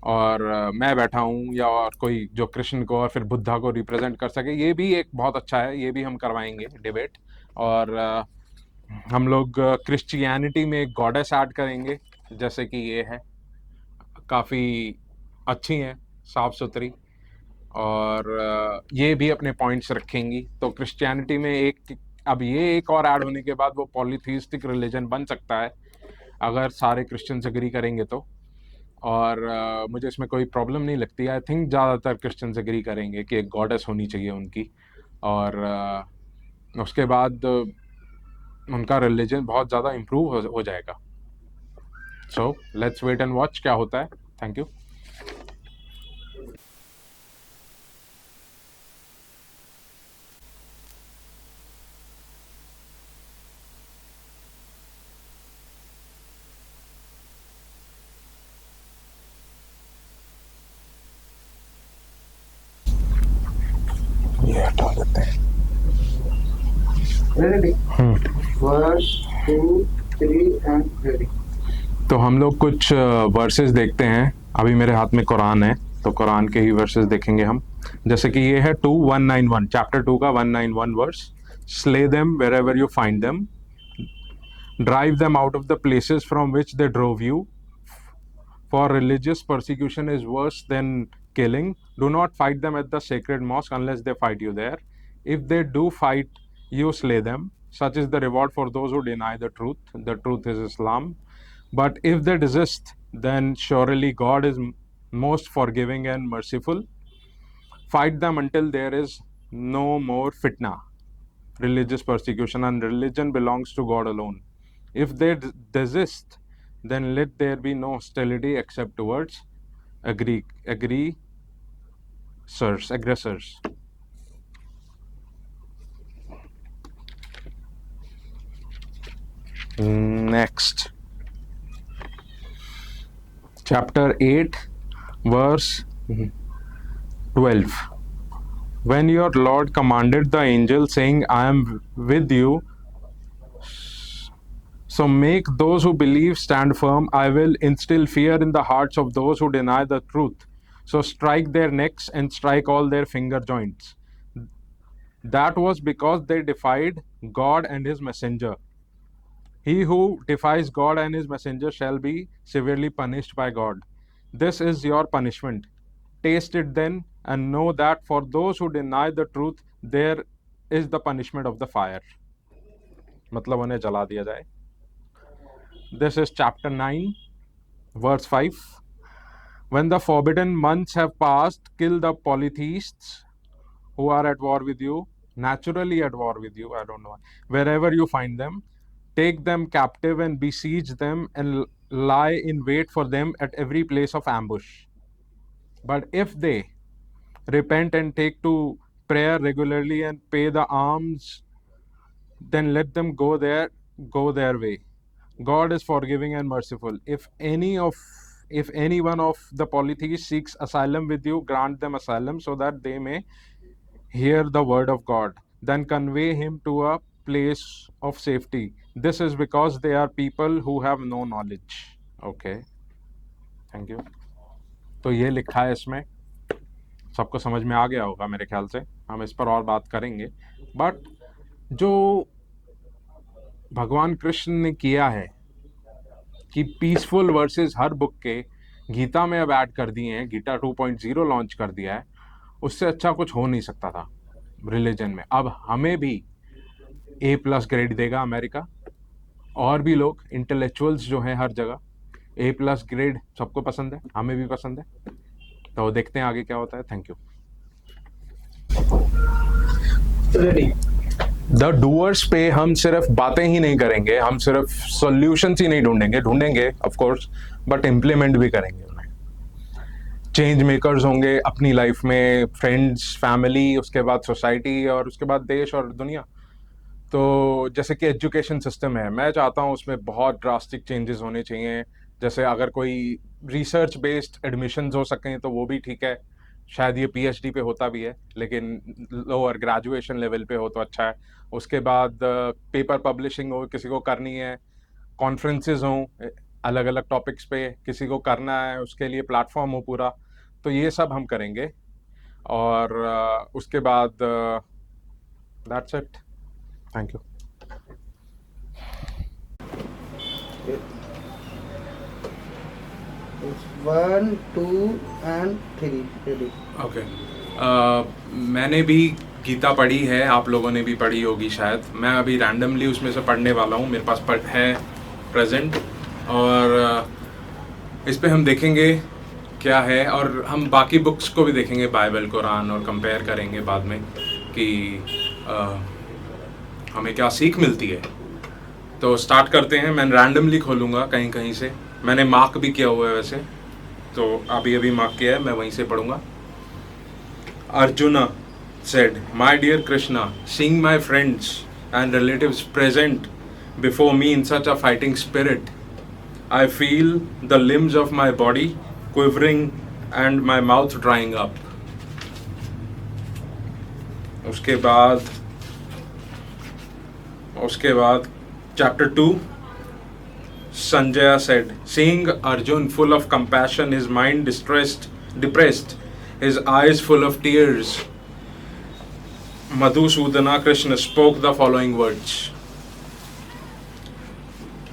S1: और मैं बैठा हूँ, या और कोई जो कृष्ण को और फिर बुद्धा को रिप्रेजेंट कर सके। ये भी एक बहुत अच्छा है, ये भी हम करवाएंगे डिबेट। और हम लोग क्रिश्चियनिटी में एक गॉडेस ऐड करेंगे, जैसे कि ये है, काफ़ी अच्छी हैं, साफ सुथरी, और ये भी अपने पॉइंट्स रखेंगी। तो क्रिश्चियनिटी में अब ये एक और ऐड होने के बाद वो पॉलीथीइस्टिक रिलीजन बन सकता है, अगर सारे क्रिश्चियंस एग्री करेंगे तो। और मुझे इसमें कोई प्रॉब्लम नहीं लगती। आई थिंक ज़्यादातर क्रिश्चियंस एग्री करेंगे कि एक गॉडेस होनी चाहिए उनकी, और उसके बाद उनका रिलीजन बहुत ज़्यादा इम्प्रूव हो जाएगा। So let's wait and watch क्या होता है। Thank you. ये हटा देते हैं।
S2: Ready. Verse 2, 3 and ready.
S1: तो हम लोग कुछ वर्सेस देखते हैं। अभी मेरे हाथ में कुरान है, तो कुरान के ही वर्सेस देखेंगे हम। जैसे कि ये है 2:191, चैप्टर 2 का 191 verse. Slay them wherever you find them, drive them out of the places from which they drove you, for religious persecution is worse than killing. Do not fight them at the sacred mosque unless they fight you there. If they do fight you, slay them. Such is the reward for those who deny the truth. The truth is Islam. But if they desist, then surely God is most forgiving and merciful. Fight them until there is no more fitna, religious persecution, and religion belongs to God alone. If they desist, then let there be no hostility except towards aggressors. Next, chapter 8, verse 12. When your Lord commanded the angel, saying, I am with you, so make those who believe stand firm. I will instill fear in the hearts of those who deny the truth. So strike their necks and strike all their finger joints. That was because they defied God and his messenger. He who defies God and his messenger shall be severely punished by God. This is your punishment. Taste it then and know that for those who deny the truth, there is the punishment of the fire. मतलब उन्हें जला दिया जाए. This is chapter 9, verse 5. When the forbidden months have passed, kill the polytheists who are at war with you, naturally at war with you, I don't know, wherever you find them. Take them captive and besiege them and lie in wait for them at every place of ambush. But if they repent and take to prayer regularly and pay the alms, then let them go their way. God is forgiving and merciful. If any one of the polytheists seeks asylum with you, grant them asylum so that they may hear the word of God. Then convey him to a place of safety. This is because they are people who have no knowledge. Okay, thank you. तो ये लिखा है इसमें, सबको समझ में आ गया होगा मेरे ख्याल से. हम इस पर और बात करेंगे. बट जो भगवान कृष्ण ने किया है कि पीसफुल वर्सेस हर बुक के गीता में अब ऐड कर दिए हैं, गीता 2.0 लॉन्च कर दिया है, उससे अच्छा कुछ हो नहीं सकता था रिलीजन में. अब हमें भी A+ ग्रेड देगा अमेरिका, और भी लोग इंटेलेक्चुअल्स जो हैं हर जगह. A+ ग्रेड सबको पसंद है, हमें भी पसंद है. तो देखते हैं आगे क्या होता है. Thank you. द डूअर्स पे हम सिर्फ बातें ही नहीं करेंगे, हम सिर्फ सॉल्यूशंस ही नहीं ढूंढेंगे ऑफ कोर्स, बट इम्प्लीमेंट भी करेंगे उन्हें. चेंज मेकर्स होंगे अपनी लाइफ में, फ्रेंड्स, फैमिली, उसके बाद सोसाइटी, और उसके बाद देश और दुनिया. तो जैसे कि एजुकेशन सिस्टम है, मैं चाहता हूँ उसमें बहुत ड्रास्टिक चेंजेस होने चाहिए. जैसे अगर कोई रिसर्च बेस्ड एडमिशन्स हो सकें तो वो भी ठीक है. शायद ये PhD पे होता भी है, लेकिन लोअर ग्रेजुएशन लेवल पे हो तो अच्छा है. उसके बाद पेपर पब्लिशिंग हो, किसी को करनी है, कॉन्फ्रेंसेस हों अलग अलग टॉपिक्स पे, किसी को करना है, उसके लिए प्लेटफॉर्म हो पूरा. तो ये सब हम करेंगे. और उसके बाद that's it. Thank you.
S3: It's 1, 2 and 3 ready.
S1: Okay. मैंने भी गीता पढ़ी है, आप लोगों ने भी पढ़ी होगी शायद. मैं अभी रैंडमली उसमें से पढ़ने वाला हूँ, मेरे पास है प्रेजेंट. और इस पे हम देखेंगे क्या है, और हम बाकी बुक्स को भी देखेंगे, बाइबल, कुरान, और कंपेयर करेंगे बाद में कि हमें क्या सीख मिलती है. तो स्टार्ट करते हैं. मैं रैंडमली खोलूँगा कहीं कहीं से. मैंने मार्क भी किया हुआ है वैसे, तो अभी मार्क किया है, मैं वहीं से पढ़ूँगा. Arjuna said, My dear Krishna, seeing my friends and relatives present before me in such a fighting spirit, I feel the limbs of my body quivering and my mouth drying up. उसके बाद chapter 2, Sanjaya said, Seeing Arjun full of compassion, his mind depressed, his eyes full of tears, Madhusudana Krishna spoke the following words.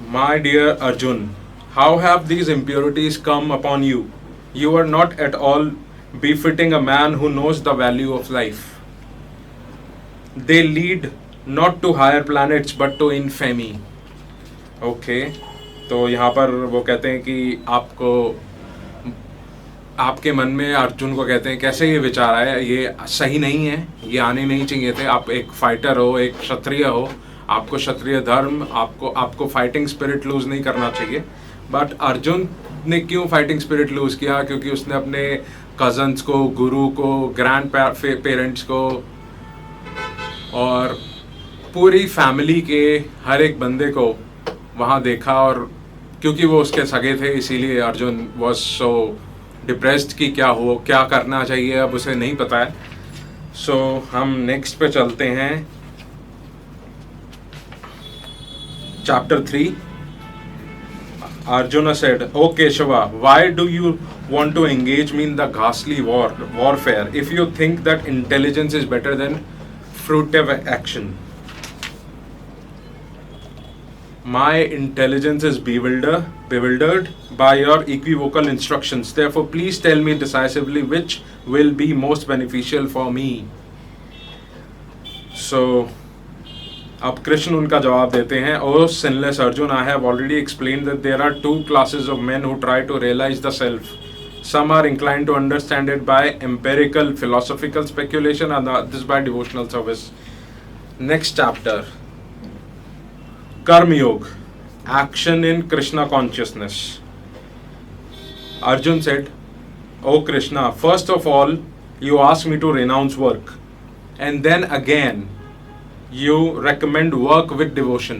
S1: My dear Arjun, how have these impurities come upon you? You are not at all befitting a man who knows the value of life. They lead not to higher planets but to infamy. Okay. तो यहाँ पर वो कहते हैं कि आपके मन में, अर्जुन को कहते हैं, कैसे ये विचार आया, ये सही नहीं है, ये आने नहीं चाहिए थे. आप एक फाइटर हो, एक क्षत्रिय हो, आपको क्षत्रिय धर्म, आपको फाइटिंग स्पिरिट लूज नहीं करना चाहिए. बट अर्जुन ने क्यों फाइटिंग स्पिरिट लूज किया? क्योंकि उसने अपने कजन्स को, गुरु को, ग्रैंड पेरेंट्स को और पूरी फैमिली के हर एक बंदे को वहाँ देखा, और क्योंकि वो उसके सगे थे इसीलिए अर्जुन वॉज सो डिप्रेस्ड कि क्या करना चाहिए, अब उसे नहीं पता है. सो हम नेक्स्ट पे चलते हैं. Chapter 3. Arjuna said, "O Keshava, why do you want to engage me in the ghastly warfare if you think that intelligence is better than fruitive action? My intelligence is bewildered by your equivocal instructions. Therefore, please tell me decisively which will be most beneficial for me." So, अब कृष्ण उनका जवाब देते हैं. ओ sinless Arjun, I have already explained that there are two classes of men who try to realize the self. Some are inclined to understand it by empirical philosophical speculation and others by devotional service. Next chapter. Karma Yoga, action in Krishna consciousness. Arjun said, "O Krishna, first of all, you ask me to renounce work, and then again you recommend work with devotion.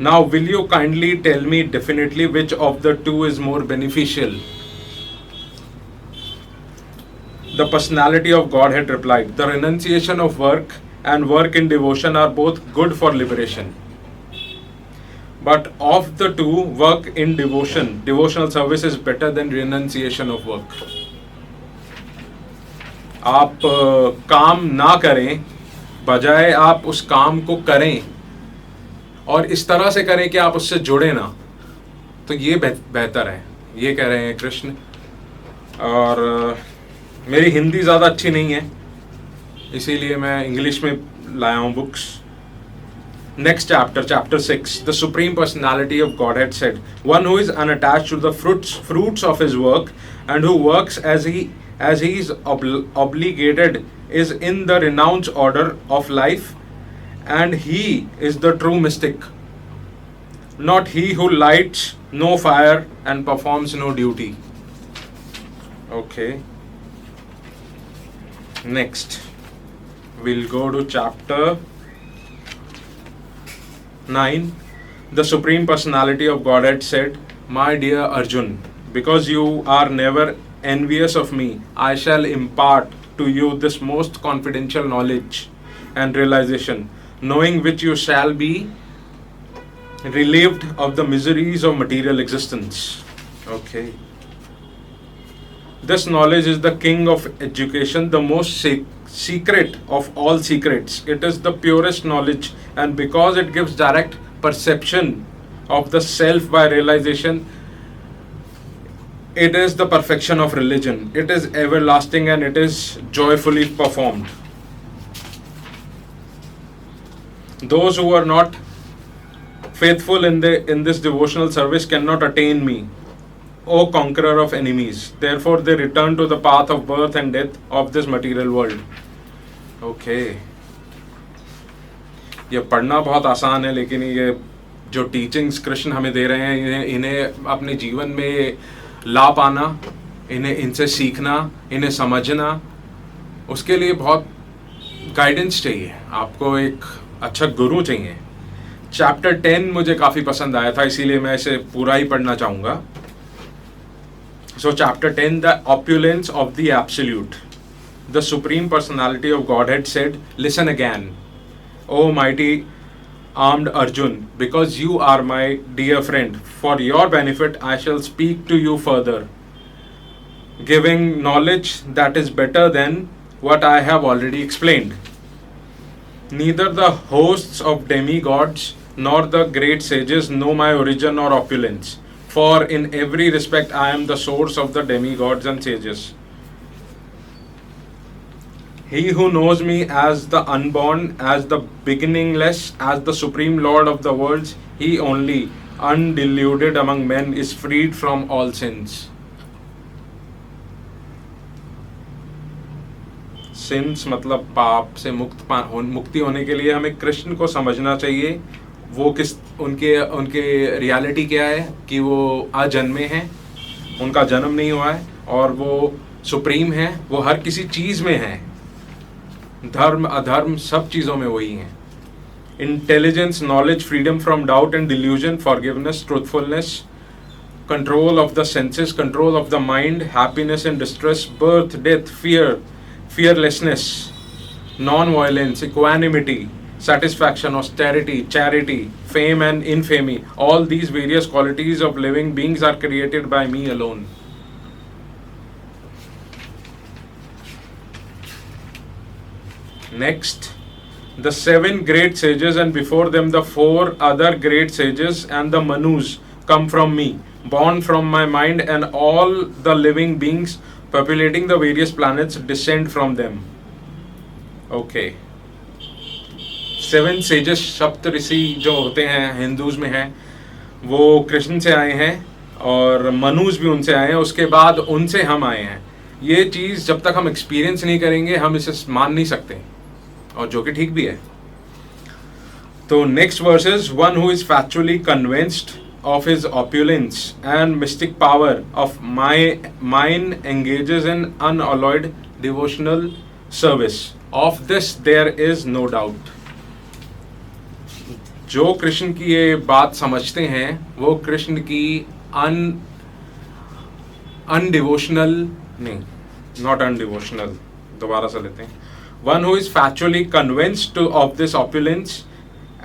S1: Now, will you kindly tell me definitely which of the two is more beneficial?" The personality of Godhead replied, "The renunciation of work and work in devotion are both good for liberation. But of the two, work in devotional service is better than renunciation of work." आप काम ना करें, बजाय आप उस काम को करें और इस तरह से करें कि आप उससे जुड़े ना, तो ये बेहतर है, ये कह रहे हैं कृष्ण. और मेरी हिंदी ज़्यादा अच्छी नहीं है, इसीलिए मैं इंग्लिश में लाया हूँ books. Next chapter, chapter 6. The Supreme Personality of Godhead said, "One who is unattached to the fruits of his work and who works as he is obligated is in the renounced order of life, and he is the true mystic, not he who lights no fire and performs no duty." Okay. Next, we'll go to chapter 9. The Supreme Personality of Godhead said, "My dear Arjun, because you are never envious of me, I shall impart to you this most confidential knowledge and realization, knowing which you shall be relieved of the miseries of material existence." Okay. This knowledge is the king of education, the most secret of all secrets. It is the purest knowledge, and because it gives direct perception of the self by realization, it is the perfection of religion. It is everlasting and it is joyfully performed. Those who are not faithful in this devotional service cannot attain me, O conqueror of enemies. Therefore they return to the path of birth and death of this material world. Okay. ये पढ़ना बहुत आसान है, लेकिन ये जो teachings Krishna हमें दे रहे हैं, इन्हें अपने जीवन में ला पाना, इन्हें इनसे सीखना, इन्हें समझना, उसके लिए बहुत गाइडेंस चाहिए. आपको एक अच्छा गुरु चाहिए. चैप्टर 10 मुझे काफ़ी पसंद आया था, इसीलिए मैं इसे पूरा ही पढ़ना चाहूँगा. So chapter 10, the opulence of the absolute. The Supreme Personality of Godhead said, "Listen again, O mighty armed Arjun, because you are my dear friend. For your benefit I shall speak to you further, giving knowledge that is better than what I have already explained. Neither the hosts of demigods nor the great sages know my origin or opulence, for in every respect I am the source of the demigods and sages. He who knows me as the unborn, as the beginningless, as the supreme lord of the worlds, he only, undeluded among men, is freed from all sins." Since मतलब पाप से मुक्ति होने के लिए हमें कृष्ण को समझना चाहिए, वो किस उनके उनके रियलिटी क्या है कि वो अजन्मे हैं, उनका जन्म नहीं हुआ है, और वो सुप्रीम है, वो हर किसी चीज़ में है, धर्म अधर्म सब चीज़ों में वही हैं. Intelligence, knowledge, freedom from doubt and delusion, forgiveness, truthfulness, control of the senses, control of the mind, happiness and distress, birth, death, fear, fearlessness, non-violence, equanimity, satisfaction, austerity, charity, fame and infamy. All these various qualities of living beings are created by me alone. Next, the 7 great sages, and before them the 4 other great sages, and the Manus come from me, born from my mind, and all the living beings populating the various planets descend from them. Okay. 7 sages, सप्त ऋषि जो होते हैं Hindus में हैं, वो कृष्ण से आए हैं और मनुज भी उनसे आए हैं, उसके बाद उनसे हम आए हैं. ये चीज़ जब तक हम एक्सपीरियंस नहीं करेंगे हम इसे मान नहीं सकते, और जो कि ठीक भी है. तो next versus, one who is factually convinced of his opulence and mystic power of mine engages in unalloyed devotional service. Of this there is no doubt. जो कृष्ण की ये बात समझते हैं वो कृष्ण की अनडिवोशनल नहीं, नॉट अनडिवोशनल, दोबारा से लेते हैं. One who is factually convinced of this opulence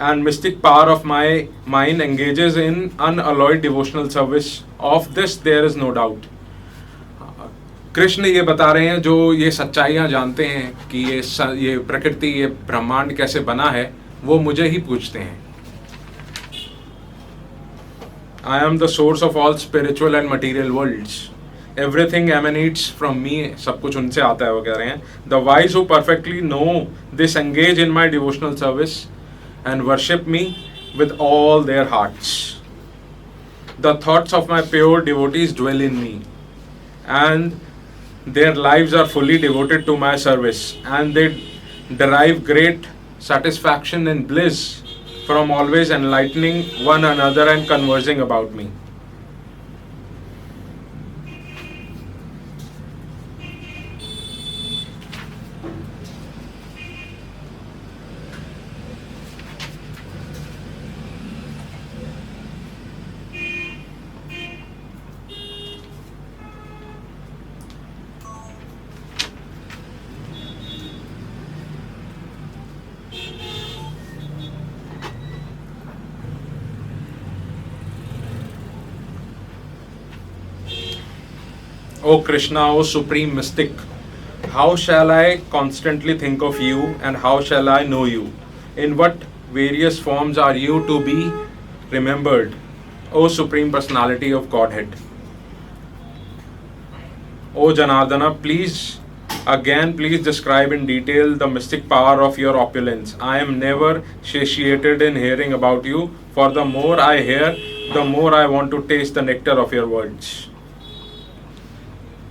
S1: and mystic power of my mind engages in unalloyed devotional service. Of this there is no doubt. Krishna ये बता रहे हैं, जो ये सच्चाइयाँ जानते हैं कि ये प्रकृति, ये ब्रह्मांड कैसे बना है, वो मुझे ही पूछते हैं. I am the source of all spiritual and material worlds. Everything emanates from me. सब कुछ उनसे आता है, वो कह रहे हैं. The wise who perfectly know this engage in my devotional service and worship me with all their hearts. The thoughts of my pure devotees dwell in me, and their lives are fully devoted to my service, and they derive great satisfaction and bliss from always enlightening one another and conversing about me. O Krishna, O Supreme Mystic, how shall I constantly think of you, and how shall I know you? In what various forms are you to be remembered, O Supreme Personality of Godhead? O Janardana, please describe in detail the mystic power of your opulence. I am never satiated in hearing about you, for the more I hear, the more I want to taste the nectar of your words.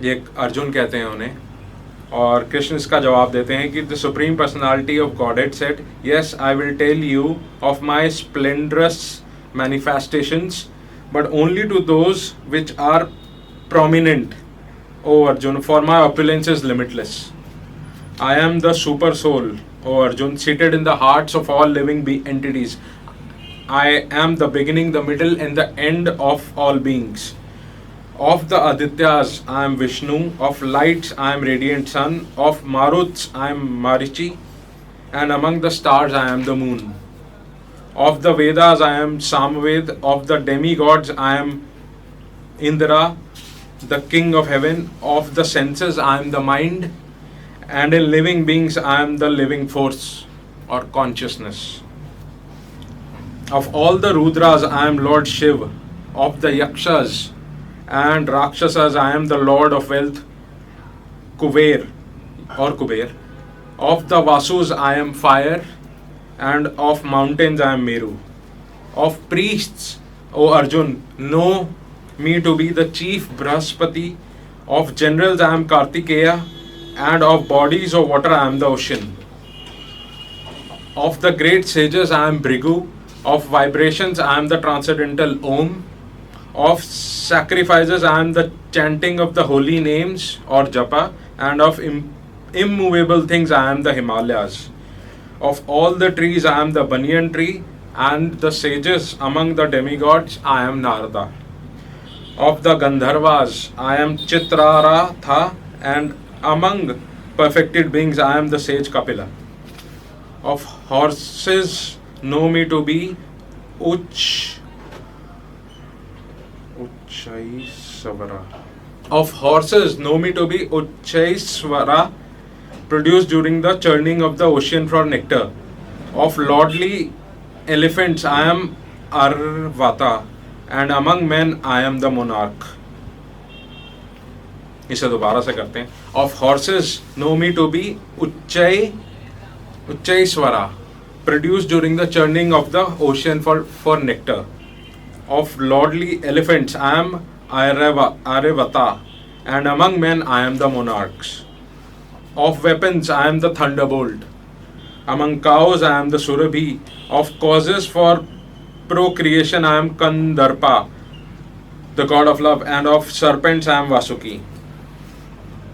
S1: ये अर्जुन कहते हैं उन्हें, और कृष्ण इसका जवाब देते हैं कि the supreme personality of godhead said, yes I will tell you of my splendorous manifestations, but only to those which are prominent, O Arjun, for my opulence is limitless. I am the super soul, O Arjun, seated in the hearts of all living entities. I am the beginning, the middle, and the end of all beings. Of the Adityas, I am Vishnu. Of lights, I am radiant sun. Of Maruts, I am Marichi. And among the stars, I am the moon. Of the Vedas, I am Samved. Of the demigods, I am Indra, the king of heaven. Of the senses, I am the mind. And in living beings, I am the living force or consciousness. Of all the Rudras, I am Lord Shiv. Of the Yakshas and Rakshasas, I am the Lord of Wealth, Kuber or Kuber. Of the Vasus, I am fire, and of mountains, I am Meru. Of priests, O Arjun, know me to be the chief Brahaspati. Of generals, I am Kartikeya, and of bodies of water, I am the ocean. Of the great sages, I am Bhrigu. Of vibrations, I am the transcendental Om. Of sacrifices, I am the chanting of the holy names or japa. And of immovable things, I am the Himalayas. Of all the trees, I am the banyan tree. And the sages among the demigods, I am Narada. Of the Gandharvas, I am Chitraratha. And among perfected beings, I am the sage Kapila. Of horses, know me to be Uchaiswara. Of horses, know me to be Uchaiswara, produced during the churning of the ocean for nectar. Of lordly elephants, I am Arvata, and among men, I am the monarch. इसे दोबारा से करते हैं. Of horses, know me to be Uchaiswara, produced during the churning of the ocean for nectar. Of lordly elephants, I am Arevata, and among men, I am the monarchs. Of weapons, I am the thunderbolt. Among cows, I am the Surabhi. Of causes for procreation, I am Kandarpa, the god of love. And of serpents, I am Vasuki.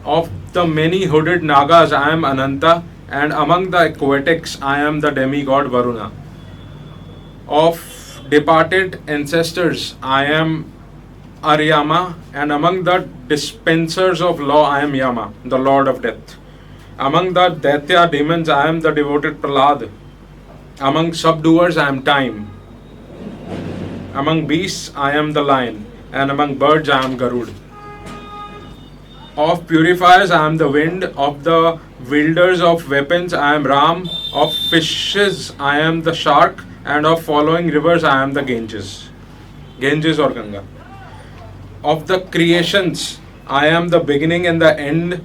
S1: Of the many hooded Nagas, I am Ananta. And among the aquatics, I am the demigod Varuna. Of departed ancestors, I am Aryama. And among the dispensers of law, I am Yama, the lord of death. Among the Daitya demons, I am the devoted Prahlad. Among subduers, I am time. Among beasts, I am the lion. And among birds, I am Garud. Of purifiers, I am the wind. Of the wielders of weapons, I am Ram. Of fishes, I am the shark. And of following rivers, I am the Ganges or Ganga. Of the creations, I am the beginning and the end,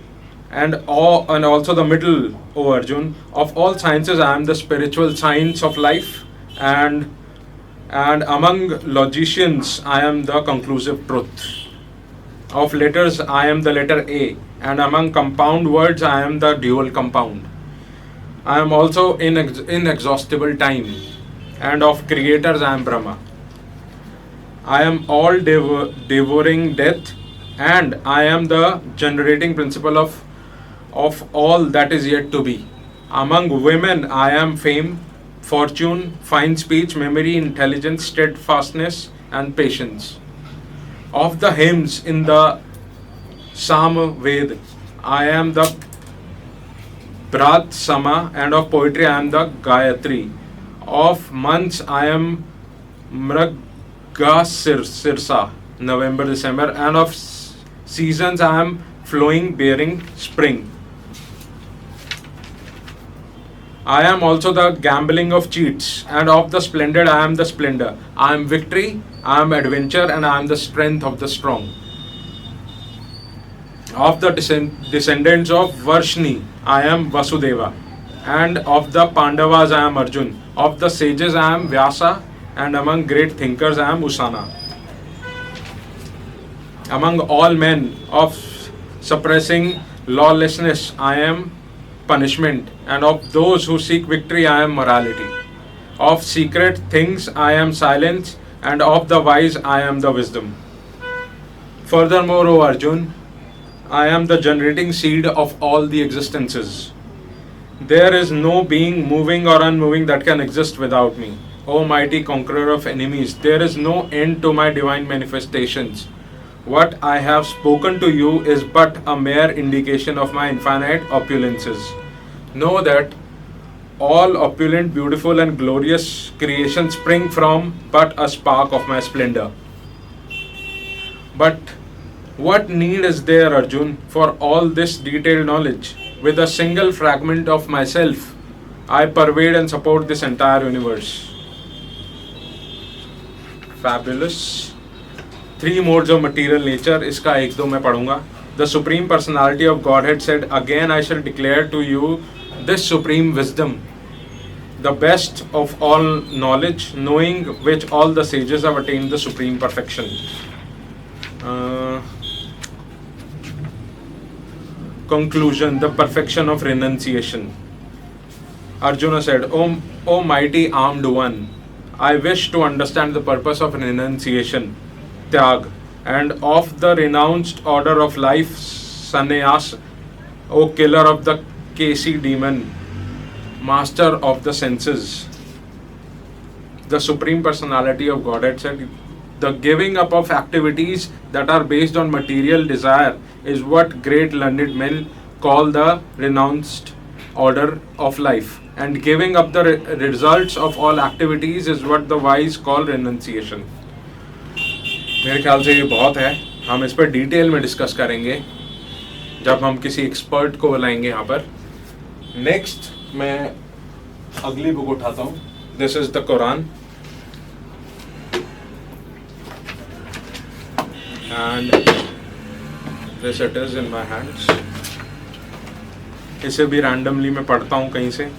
S1: and also the middle, O Arjun. Of all sciences, I am the spiritual science of life, and among logicians, I am the conclusive truth. Of letters, I am the letter A, and among compound words, I am the dual compound. I am also inexhaustible time, and of creators, I am Brahma. I am all devouring death, and I am the generating principle of all that is yet to be. Among women, I am fame, fortune, fine speech, memory, intelligence, steadfastness, and patience. Of the hymns in the Samved, I am the Brat Sama, and of poetry, I am the Gayatri. Of months, I am Sirsa, November, December, and of seasons, I am flowing, bearing spring. I am also the gambling of cheats, and of the splendid, I am the splendor. I am victory, I am adventure, and I am the strength of the strong. Of the descendants of Varshni, I am Vasudeva, and of the Pandavas, I am Arjun. Of the sages, I am Vyasa, and among great thinkers, I am Usana. Among all men of suppressing lawlessness, I am punishment, and of those who seek victory, I am morality. Of secret things, I am silence, and of the wise, I am the wisdom. Furthermore, O Arjun, I am the generating seed of all the existences. There is no being, moving or unmoving, that can exist without me. O mighty conqueror of enemies, there is no end to my divine manifestations. What I have spoken to you is but a mere indication of my infinite opulences. Know that all opulent, beautiful, and glorious creations spring from but a spark of my splendor. But what need is there, Arjun, for all this detailed knowledge? With a single fragment of myself, I pervade and support this entire universe. Fabulous. 3 modes of material nature. इसका 1-2 मैं पढ़ूंगा. The Supreme Personality of Godhead said, "Again I shall declare to you this supreme wisdom, the best of all knowledge, knowing which all the sages have attained the supreme perfection." Conclusion: the perfection of renunciation. Arjuna said, O mighty armed one, I wish to understand the purpose of renunciation, त्याग, and of the renounced order of life, sannyas, O killer of the Kasi demon, master of the senses. The Supreme Personality of Godhead said, the giving up of activities that are based on material desire is what great learned men call the renounced order of life, and giving up the results of all activities is what the wise call renunciation. मेरे ख्याल से ये बहुत है, हम इस पर detail में डिस्कस करेंगे जब हम किसी एक्सपर्ट को बुलाएंगे यहाँ पर. नेक्स्ट मैं अगली बुक उठाता हूँ. This is the Quran and this it is in my hands. इसे भी randomly मैं पढ़ता हूँ कहीं से.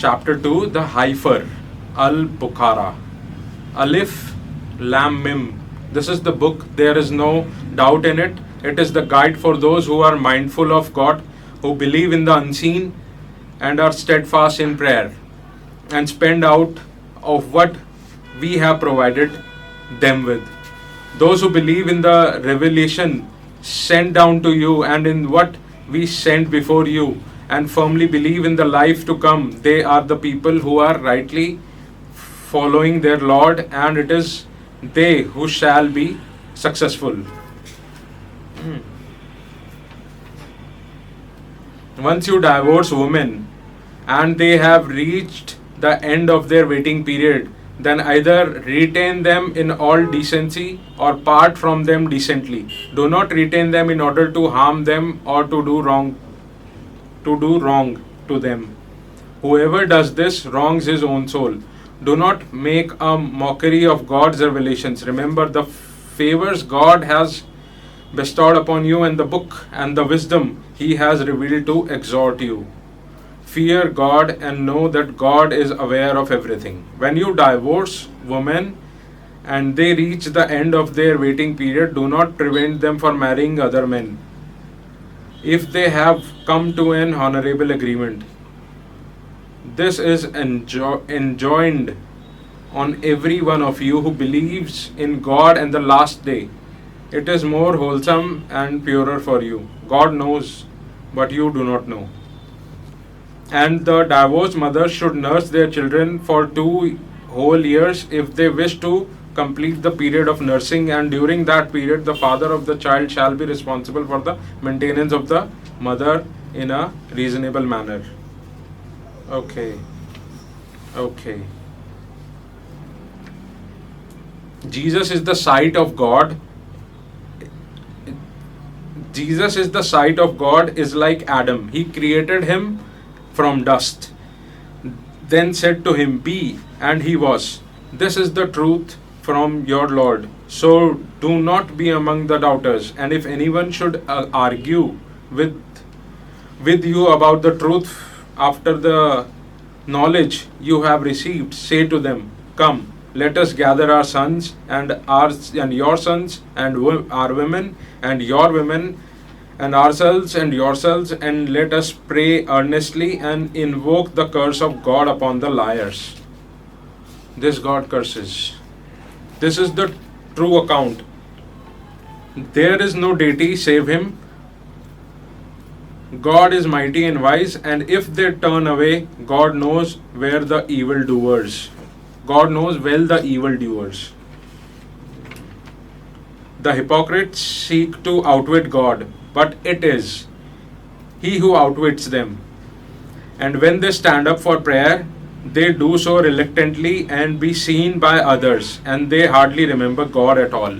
S1: Chapter 2, the Haifer, Al-Bukhara. Alif, Lam, Mim. This is the book, there is no doubt in it. It is the guide for those who are mindful of God, who believe in the unseen and are steadfast in prayer, and spend out of what we have provided them with. Those who believe in the revelation sent down to you and in what we sent before you, and firmly believe in the life to come, they are the people who are rightly following their Lord, and it is they who shall be successful. Once you divorce women and they have reached the end of their waiting period, then either retain them in all decency or part from them decently. Do not retain them in order to harm them or to do wrong to them. Whoever does this wrongs his own soul. Do not make a mockery of God's revelations. Remember the favors God has bestowed upon you and the book and the wisdom He has revealed to exhort you. Fear God and know that God is aware of everything. When you divorce women and they reach the end of their waiting period, do not prevent them from marrying other men, if they have come to an honorable agreement. This is enjoined on every one of you who believes in God and the last day. It is more wholesome and purer for you. God knows, but you do not know. And the divorced mothers should nurse their children for 2 whole years if they wish to complete the period of nursing, and during that period the father of the child shall be responsible for the maintenance of the mother in a reasonable manner. Okay. Jesus is the sight of God. Jesus is the sight of God is like Adam. He created him from dust, then said to him, be, and he was. This is the truth from your Lord. So do not be among the doubters. And if anyone should argue with you about the truth after the knowledge you have received, say to them, come, let us gather our sons and your sons and our women and your women and ourselves and yourselves, and let us pray earnestly and invoke the curse of God upon the liars. This God curses. This is the true account. There is no deity save Him. God is mighty and wise, and if they turn away, God knows where the evildoers. God knows well the evildoers. The hypocrites seek to outwit God, but it is He who outwits them. And when they stand up for prayer, they do so reluctantly and be seen by others, and they hardly remember God at all.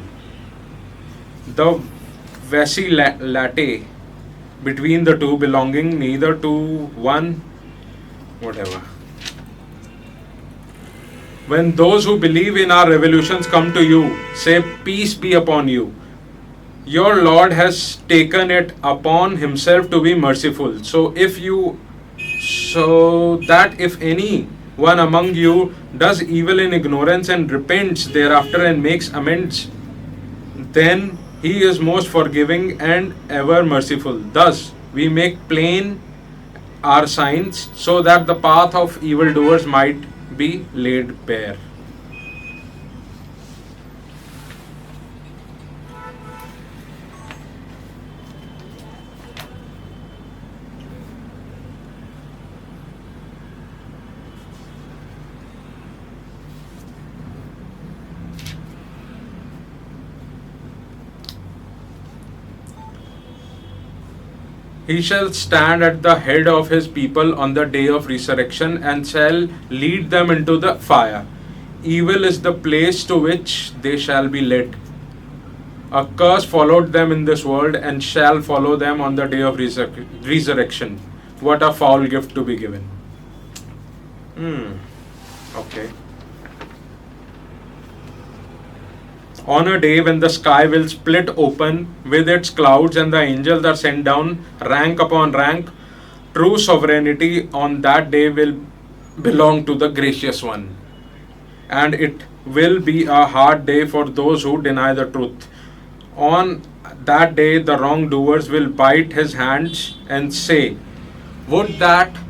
S1: The vacillate between the two, belonging neither to one, whatever. When those who believe in our revolutions come to you, say, peace be upon you. your Lord has taken it upon himself to be merciful. So that if any one among you does evil in ignorance and repents thereafter and makes amends, then he is most forgiving and ever merciful. Thus we make plain our signs, so that the path of evildoers might be laid bare. He shall stand at the head of his people on the day of resurrection and shall lead them into the fire. Evil is the place to which they shall be led. A curse followed them in this world and shall follow them on the day of resurrection. What a foul gift to be given. Okay. On a day when the sky will split open with its clouds and the angels are sent down rank upon rank, true sovereignty on that day will belong to the gracious one. And it will be a hard day for those who deny the truth. On that day, the wrongdoers will bite his hands and say, "Would that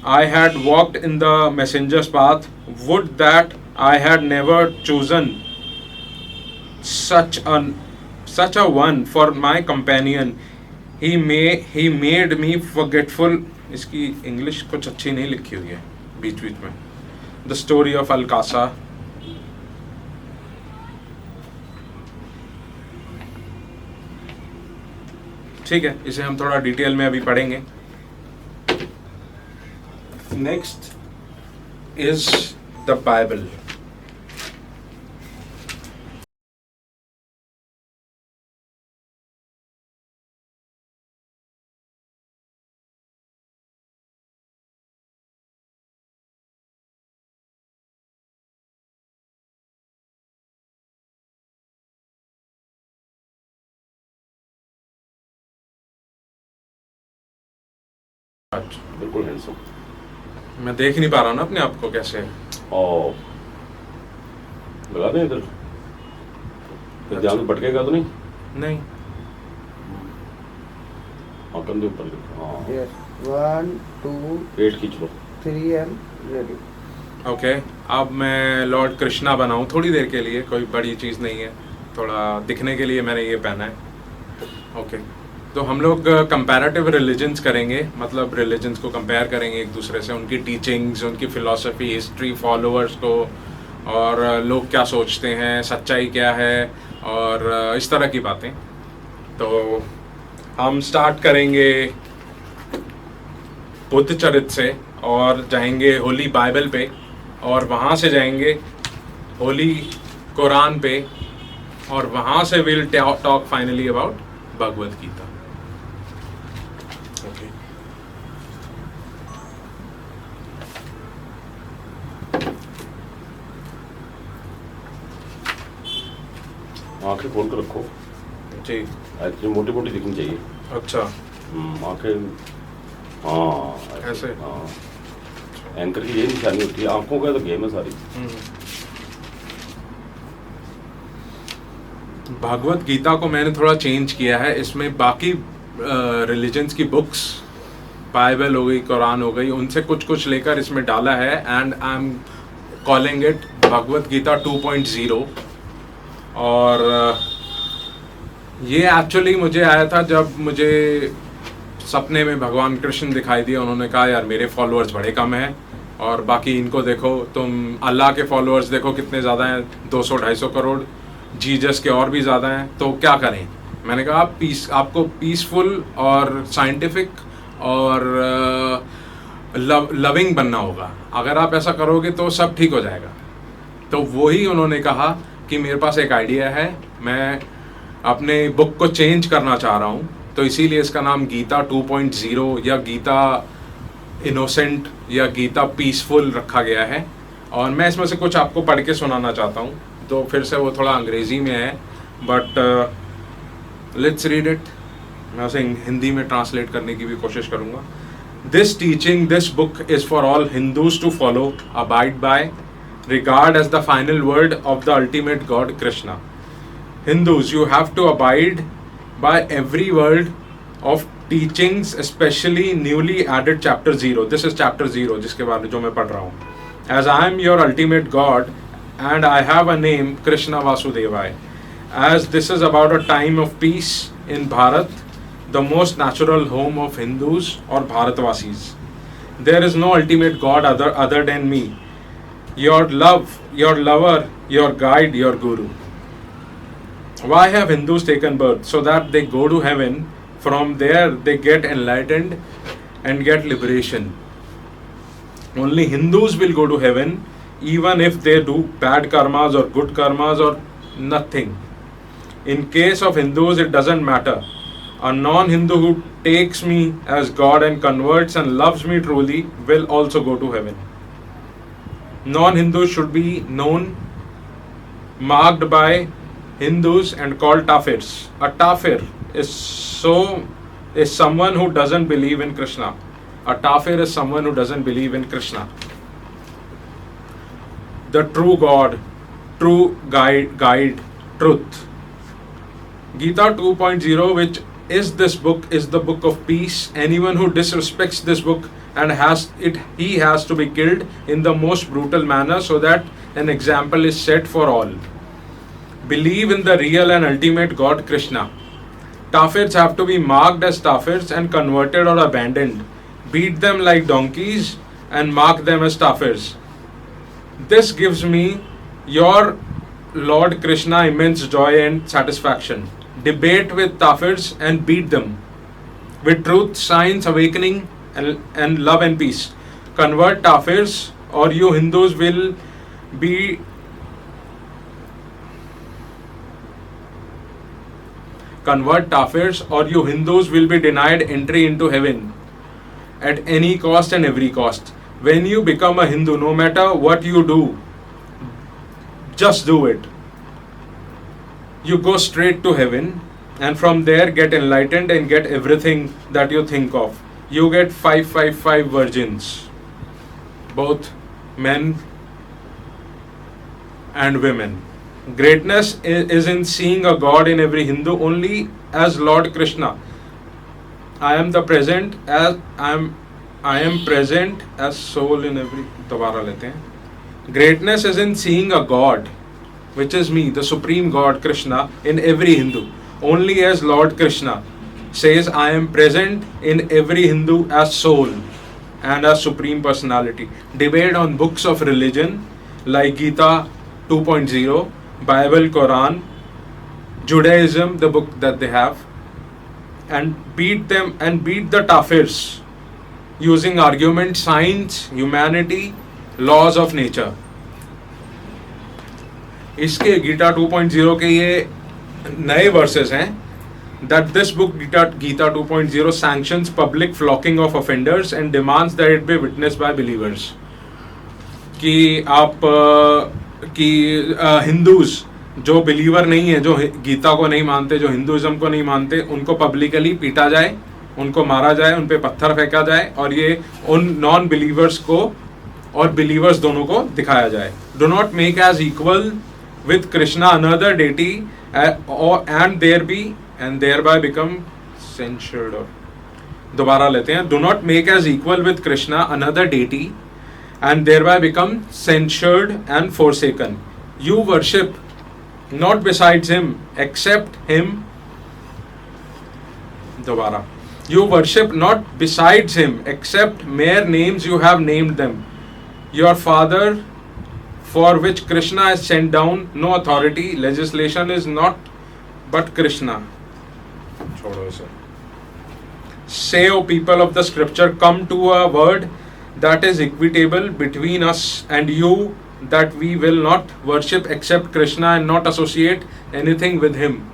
S1: I had walked in the messenger's path, would that I had never chosen such a one for my companion. He made me forgetful." इसकी English कुछ अच्छी नहीं लिखी हुई है बीच बीच में. The story of Al-Qasa. ठीक है, इसे हम थोड़ा डिटेल में अभी पढ़ेंगे. Next is the Bible.
S2: बिल्कुल हैंडसम.
S1: मैं देख नहीं पा रहा हूँ ना अपने आप को कैसे.
S2: और लगा दें इधर, फिर ध्यान से भटकेगा तो नहीं.
S1: नहीं.
S2: हाँ, कंधे ऊपर लिखो. हाँ,
S3: Yes. 1, 2,
S2: पेट खींच लो.
S3: 3 and ready.
S1: ओके. अब मैं लॉर्ड कृष्णा बनाऊँ थोड़ी देर के लिए, कोई बड़ी चीज़ नहीं है, थोड़ा दिखने के लिए मैंने ये पहना है. ओके. तो हम लोग कंपैरेटिव रिलीजन्स करेंगे, मतलब रिलीजन्स को कंपेयर करेंगे एक दूसरे से, उनकी टीचिंग्स, उनकी फ़िलॉसफी, हिस्ट्री, फॉलोअर्स को, और लोग क्या सोचते हैं, सच्चाई क्या है, और इस तरह की बातें. तो हम स्टार्ट करेंगे बुद्ध चरित्र से और जाएंगे होली बाइबल पे, और वहाँ से जाएंगे होली कुरान पे, और वहाँ से will talk finally about Bhagavad Gita. Okay.
S2: आंखें खोल कर रखो
S1: जी.
S2: एक्चुअली मोटी मोटी दिखनी चाहिए.
S1: अच्छा.
S2: आंखें. हाँ,
S1: ऐसे.
S2: हाँ, एंकर की ये निशानी होती है. आंखों का तो गेम है सारी.
S1: भगवद गीता को मैंने थोड़ा चेंज किया है. इसमें बाकी रिलीजन्स की बुक्स, बाइबल हो गई, कुरान हो गई, उनसे कुछ कुछ लेकर इसमें डाला है, and I am calling it Bhagavad Gita 2.0. और ये एक्चुअली मुझे आया था जब मुझे सपने में भगवान कृष्ण दिखाई दिए. उन्होंने कहा, यार मेरे फॉलोअर्स बड़े कम हैं और बाकी इनको देखो, तुम अल्लाह के फॉलोअर्स देखो कितने ज़्यादा हैं, 200-250 करोड़. जीसस के और भी ज़्यादा हैं, तो क्या करें. मैंने कहा आपको पीसफुल और साइंटिफिक और लविंग बनना होगा. अगर आप ऐसा करोगे तो सब ठीक हो जाएगा. तो वही उन्होंने कहा कि मेरे पास एक आइडिया है, मैं अपने बुक को चेंज करना चाह रहा हूँ, तो इसीलिए इसका नाम गीता 2.0 या गीता इनोसेंट या गीता पीसफुल रखा गया है. और मैं इसमें से कुछ आपको पढ़ के सुनाना चाहता हूँ. तो फिर से वो थोड़ा अंग्रेज़ी में है, बट लेट्स रीड इट. मैं उसे हिंदी में ट्रांसलेट करने की भी कोशिश करूंगा. This teaching, this book is for all Hindus to follow, abide by, regard as the final word of the ultimate God Krishna. Hindus, you have to abide by every word of teachings, especially newly added chapter 0. This is chapter 0 जिसके बारे में जो मैं पढ़ रहा हूँ. As I am your ultimate God and I have a name, Krishna Vasudevaya. As this is about a time of peace in Bharat, the most natural home of Hindus or Bharatvasis. There is no ultimate God other than me. Your love, your lover, your guide, your guru. Why have Hindus taken birth? So that they go to heaven. From there they get enlightened and get liberation. Only Hindus will go to heaven, even if they do bad karmas or good karmas or nothing. In case of Hindus, it doesn't matter. A non-Hindu who takes me as God and converts and loves me truly will also go to heaven. Non-Hindus should be known, marked by Hindus and called tafirs. A tafir is someone who doesn't believe in Krishna. A tafir is someone who doesn't believe in Krishna. The true God, true guide, truth. Gita 2.0, which is this book, is the book of peace. Anyone who disrespects this book and he has to be killed in the most brutal manner, so that an example is set for all. Believe in the real and ultimate God Krishna. Tafirs have to be marked as tafirs and converted or abandoned. Beat them like donkeys and mark them as tafirs. This gives me, your Lord Krishna, immense joy and satisfaction. Debate with tafirs and beat them with truth, science, awakening and love and peace. Convert tafirs or you Hindus will be denied entry into heaven at any cost and every cost. When you become a Hindu, no matter what you do, just do it. You go straight to heaven and from there get enlightened and get everything that you think of. You get 555 virgins, both men and women. Greatness is in seeing a God in every Hindu only as Lord Krishna. I am present as soul in every. दोबारा लेते हैं. Greatness is in seeing a God, which is me, the supreme God Krishna, in every Hindu only as Lord Krishna. Says I am present in every Hindu as soul and as supreme personality. Debate on books of religion like Gita 2.0, Bible, Quran, Judaism, the book that they have, and beat the tafirs using argument, science, humanity, laws of nature. इसके गीता 2.0 के ये नए versus हैं. That this book Gita 2.0 sanctions public flocking of offenders and demands that it be witnessed by believers. कि आप Hindus जो believer नहीं है, जो गीता को नहीं मानते, जो हिंदुइज्म को नहीं मानते, उनको पब्लिकली पीटा जाए, उनको मारा जाए, उन पे पत्थर फेंका जाए और ये उन नॉन बिलीवर्स को और बिलीवर्स दोनों को दिखाया जाए. Do not make as equal with Krishna another deity and thereby become censured. दोबारा लेते हैं. Do not make as equal with Krishna another deity and thereby become censured and forsaken. You worship not besides him except him. दोबारा. You worship not besides him except mere names you have named them. Your father, for which Krishna has sent down no authority, legislation is not but Krishna. Say, O people of the scripture, come to a word that is equitable between us and you, that we will not worship except Krishna and not associate anything with him,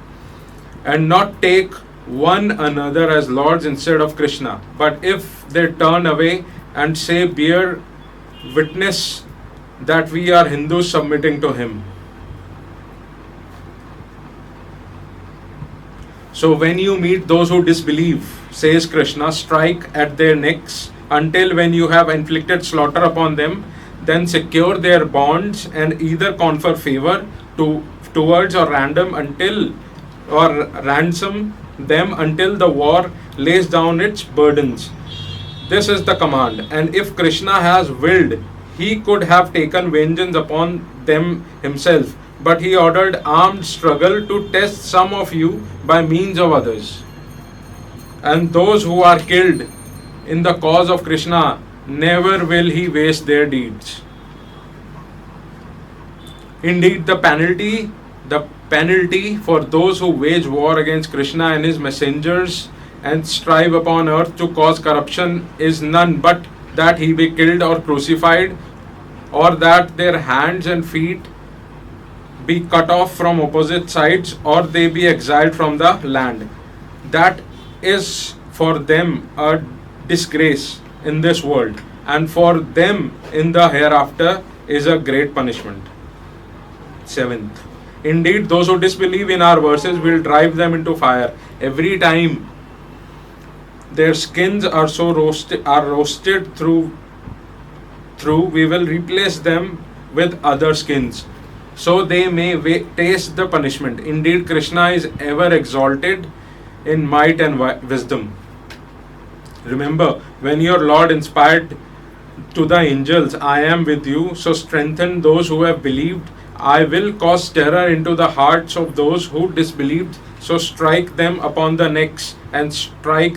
S1: and not take one another as lords instead of Krishna. But if they turn away and say, bear witness that we are Hindus submitting to him. So when you meet those who disbelieve, says Krishna, strike at their necks until when you have inflicted slaughter upon them, then secure their bonds and either confer favor towards or ransom them until the war lays down its burdens. This is the command, and if Krishna has willed, he could have taken vengeance upon them himself, but he ordered armed struggle to test some of you by means of others. And those who are killed in the cause of Krishna, never will he waste their deeds. Indeed, the penalty for those who wage war against Krishna and his messengers and strive upon earth to cause corruption is none but that he be killed or crucified, or that their hands and feet be cut off from opposite sides, or they be exiled from the land. That is for them a disgrace in this world, and for them in the hereafter is a great punishment. 7th, indeed, those who disbelieve in our verses will drive them into fire. Every time their skins are roasted through, we will replace them with other skins, so they may taste the punishment. Indeed, Krishna is ever exalted in might and wisdom. Remember, when your Lord inspired to the angels, I am with you, so strengthen those who have believed. I will cause terror into the hearts of those who disbelieved, so strike them upon the necks and strike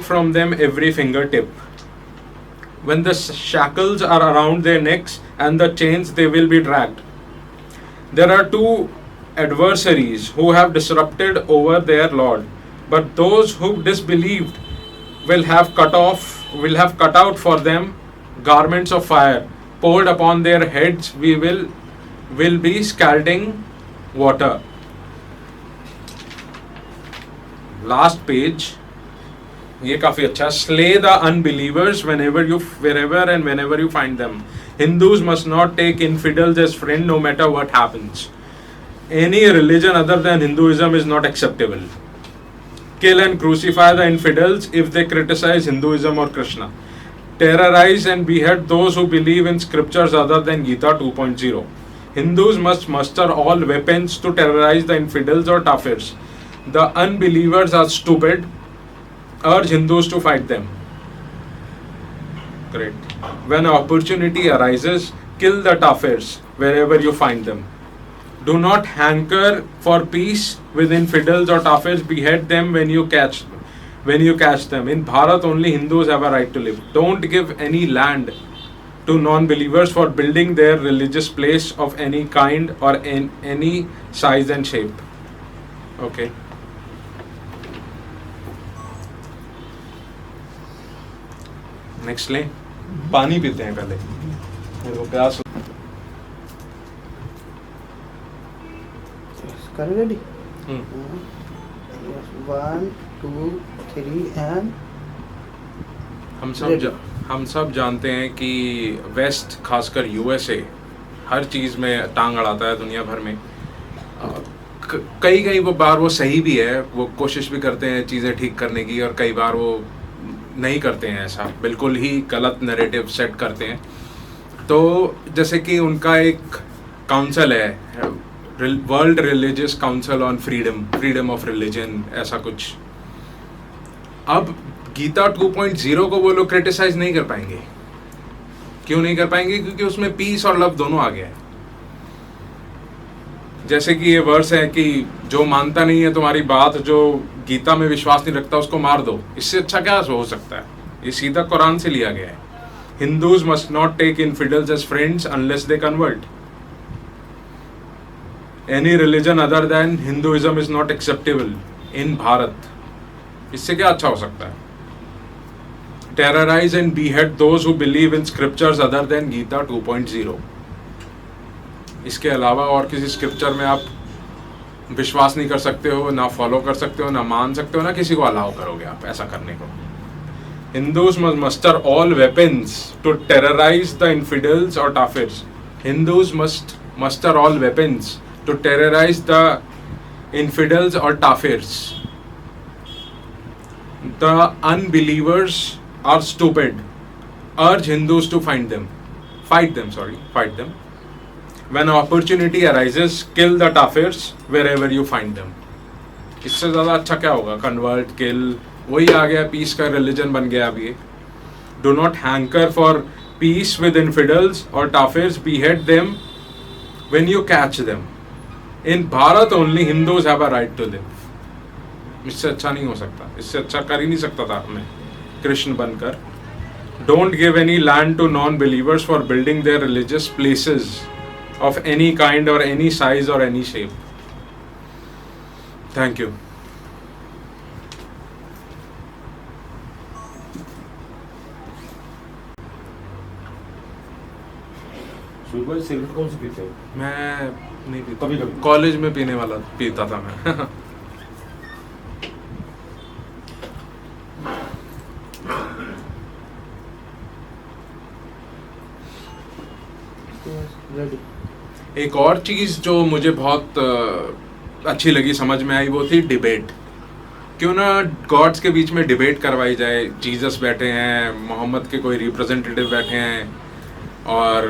S1: from them every fingertip. When the shackles are around their necks and the chains, they will be dragged. There are two adversaries who have disrupted over their Lord, but those who disbelieved will have cut out for them garments of fire poured upon their heads. We will be scalding water. Last page. ये काफी अच्छा. Slay the unbelievers wherever and whenever you find them. Hindus must not take infidels as friend no matter what happens. Any religion other than Hinduism is not acceptable. Kill and crucify the infidels if they criticize Hinduism or Krishna. Terrorize and behead those who believe in scriptures other than Gita 2.0. Hindus must muster all weapons to terrorize the infidels or Tafirs. The unbelievers are stupid. Urge Hindus to fight them. Great. When opportunity arises, kill the Tafirs wherever you find them. Do not hanker for peace with infidels or Tafirs. Behead them when you catch them. In Bharat, only Hindus have a right to live. Don't give any land to non-believers for building their religious place of any kind or in any size and shape. Okay. Next लें. पानी पीते हैं पहले. मेरे प्यास.
S3: ready? 1 2 3 and
S1: हम सब जानते हैं कि वेस्ट, खासकर यूएसए, हर चीज़ में टांग अड़ाता है दुनिया भर में. कई बार वो सही भी है, वो कोशिश भी करते हैं चीज़ें ठीक करने की, और कई बार वो नहीं करते हैं, ऐसा बिल्कुल ही गलत नैरेटिव सेट करते हैं. तो जैसे कि उनका एक काउंसिल है, world religious council on freedom of religion, ऐसा कुछ. अब गीता 2.0 को वो लोग क्रिटिसाइज नहीं कर पाएंगे. क्यों नहीं कर पाएंगे? क्योंकि उसमें पीस और लव दोनों आ गया है. जैसे कि ये वर्स है कि जो मानता नहीं है तुम्हारी बात, जो गीता में विश्वास नहीं रखता, उसको मार दो. इससे अच्छा क्या हो सकता है? ये सीधा कुरान से लिया गया है. Hindus must not take infidels as friends unless they convert. Any religion other than Hinduism is not acceptable in Bharat. इससे क्या अच्छा हो सकता है? Terrorize and behead those who believe in scriptures other than Gita 2.0. इसके अलावा और किसी स्क्रिप्चर में आप विश्वास नहीं कर सकते हो, ना फॉलो कर सकते हो, ना मान सकते हो, ना किसी को अलाउ करोगे आप ऐसा करने को. Hindus must muster all weapons to terrorize the infidels or Tafirs. Hindus must muster all weapons to terrorize the infidels or tafirs. The unbelievers are stupid. Urge Hindus to fight them. When opportunity arises, kill the tafirs wherever you find them. इससे ज़्यादा अच्छा क्या होगा? Convert, kill, वही आ गया, peace का religion बन गया अब ये. Do not hanker for peace with infidels or tafirs. Behead them when you catch them. In Bharat only Hindus have a right to live. इससे अच्छा नहीं हो सकता, इससे अच्छा कर ही नहीं सकता था मैं कृष्ण बनकर. Don't give any land to non-believers for building their religious places of any kind or any size or any shape. Thank you.
S2: सूर्य भाई सिगरेट कौन सी पीते हो?
S1: मैं नहीं पीता,
S2: कभी-कभी।
S1: कॉलेज में पीने वाला पीता था मैं.
S3: रेडी.
S1: एक और चीज़ जो मुझे बहुत अच्छी लगी, समझ में आई, वो थी डिबेट. क्यों ना गॉड्स के बीच में डिबेट करवाई जाए. जीसस बैठे हैं, मोहम्मद के कोई रिप्रेजेंटेटिव बैठे हैं, और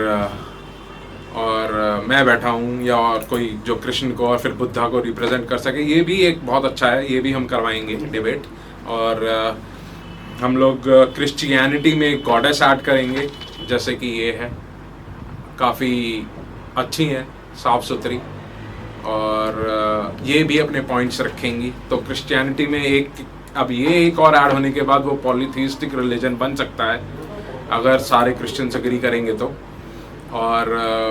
S1: मैं बैठा हूँ, या और कोई जो कृष्ण को और फिर बुद्धा को रिप्रेजेंट कर सके. ये भी एक बहुत अच्छा है, ये भी हम करवाएंगे डिबेट. और हम लोग क्रिश्चियनिटी में एक गॉडेस ऐड करेंगे, जैसे कि ये है, काफ़ी अच्छी हैं, साफ़ सुथरी, और ये भी अपने पॉइंट्स रखेंगी. तो क्रिश्चियनिटी में अब ये एक और ऐड होने के बाद वो पॉलीथीस्टिक रिलीजन बन सकता है, अगर सारे क्रिश्चियंस एग्री करेंगे तो. और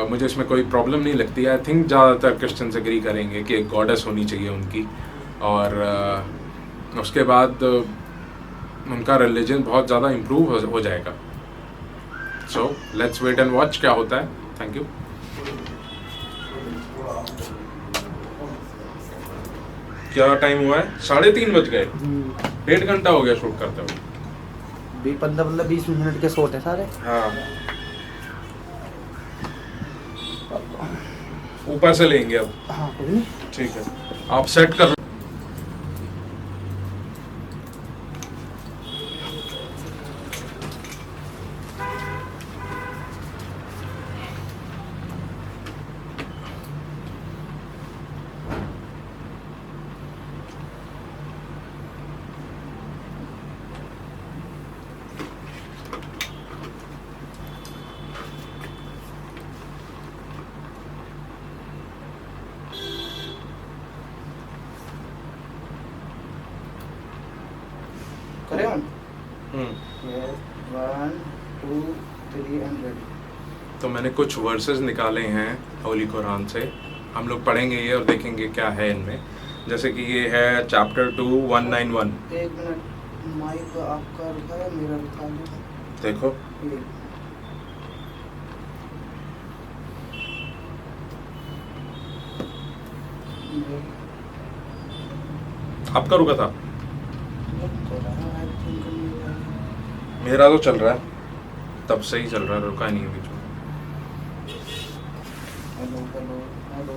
S1: मुझे इसमें कोई प्रॉब्लम नहीं लगती. आई थिंक ज़्यादातर क्रिश्चियंस एग्री करेंगे कि एक गॉडेस होनी चाहिए उनकी, और उसके बाद उनका रिलीजन बहुत ज़्यादा इम्प्रूव हो जाएगा. So let's wait and watch क्या होता है. Thank you. क्या टाइम हुआ है? 3:30 बज गए. 1.5 घंटा हो गया शूट करते हुए.
S3: 15-20 मिनट के शॉट है सारे.
S1: हाँ, ऊपर से लेंगे अब.
S3: हाँ कोई नहीं.
S1: ठीक है, आप सेट कर.
S3: करें हम. 1 2 3 एंड रेडी.
S1: तो मैंने कुछ वर्सेस निकाले हैं होली कुरान से, हम लोग पढ़ेंगे ये और देखेंगे क्या है इनमें. जैसे कि ये है चैप्टर 2 191.
S3: एक मिनट, माइक आपका रखा है, मेरा रखा है.
S1: देखो,
S3: ये.
S1: आपका रुका था,
S3: तो रहा है, I think मेरा.
S1: मेरा तो चल रहा है, तब से ही चल रहा है, रुका नहीं है बीच में.
S3: Hello hello hello.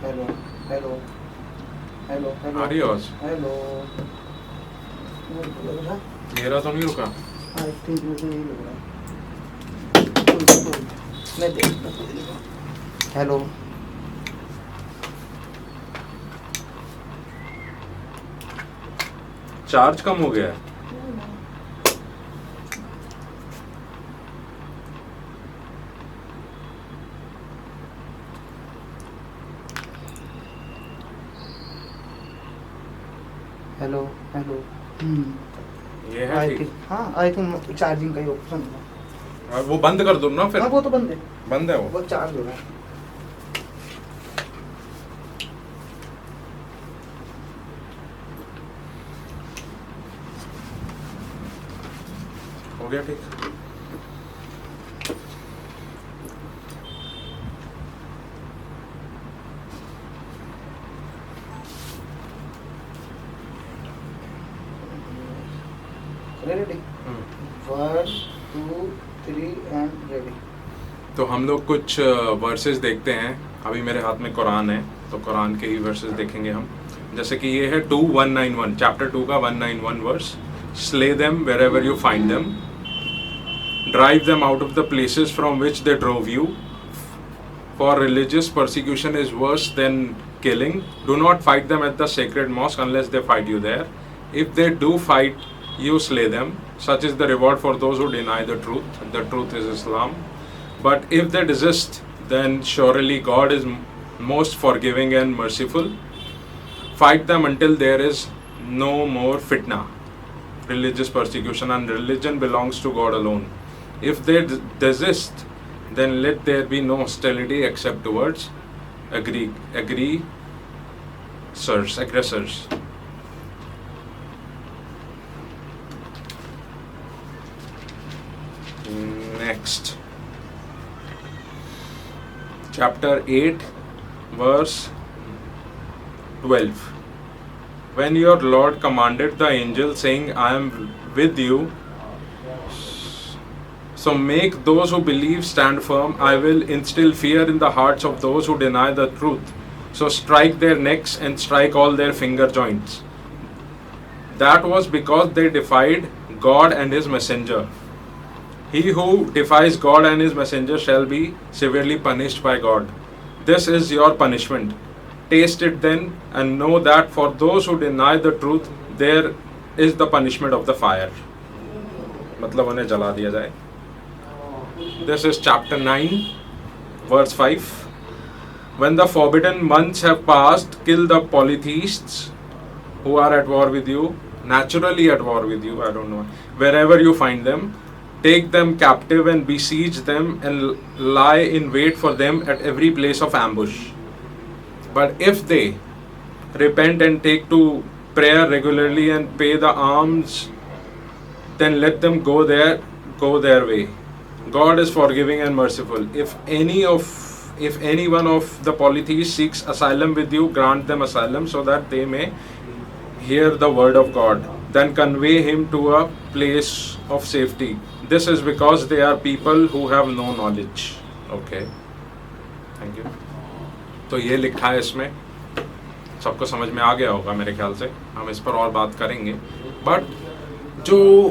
S3: Hello hello hello hello.
S1: आ रही है आवाज?
S3: हेलो. लग रहा.
S1: मेरा तो नहीं रुका.
S3: आई थिंक मुझे नहीं लग रहा. मैं देखता हूँ. हेलो.
S1: चार्ज कम हो गया है.
S3: Hello hello.
S1: ये है
S3: आई
S1: ठीक.
S3: थिंक, हाँ आई थिंक चार्जिंग का ही ऑप्शन है.
S1: और वो बंद कर दो ना फिर.
S3: हाँ वो तो बंद है.
S1: बंद है वो.
S3: वो चार्ज हो रहा है.
S1: हो गया ठीक?
S3: Ready? 1, 2, 3 and ready.
S1: तो हम लोग कुछ वर्सेस देखते हैं। अभी मेरे हाथ में कुरान है, तो कुरान के ही वर्सेस देखेंगे हम। जैसे कि ये है 2191, चैप्टर 2 का 191 verse. Slay them wherever you find them, drive them out of the places from which they drove you, for religious persecution is worse than killing. Do not fight them at the sacred mosque unless they fight you there. If they do fight you, slay them. Such is the reward for those who deny the truth. The truth is Islam. But if they desist, then surely God is most forgiving and merciful. Fight them until there is no more fitna, religious persecution, and religion belongs to God alone. If they desist, then let there be no hostility except towards aggressors. Next, chapter 8, verse 12. When your Lord commanded the angel, saying, I am with you, so make those who believe stand firm. I will instill fear in the hearts of those who deny the truth. So strike their necks and strike all their finger joints. That was because they defied God and His messenger. He who defies God and His messenger shall be severely punished by God. This is your punishment. Taste it then and know that for those who deny the truth, there is the punishment of the fire. मतलब उन्हें जला दिया जाए. This is chapter 9, verse 5. When the forbidden months have passed, kill the polytheists who are at war with you, naturally at war with you, I don't know, wherever you find them. Take them captive and besiege them and lie in wait for them at every place of ambush. But if they repent and take to prayer regularly and pay the alms, then let them go their way. God is forgiving and merciful. If any one of the polytheists seeks asylum with you, grant them asylum so that they may hear the word of God. Then convey him to a place of safety. This is because they are people who have no knowledge. Okay. Thank you. तो ये लिखा है इसमें, सबको समझ में आ गया होगा मेरे ख्याल से. हम इस पर और बात करेंगे. बट जो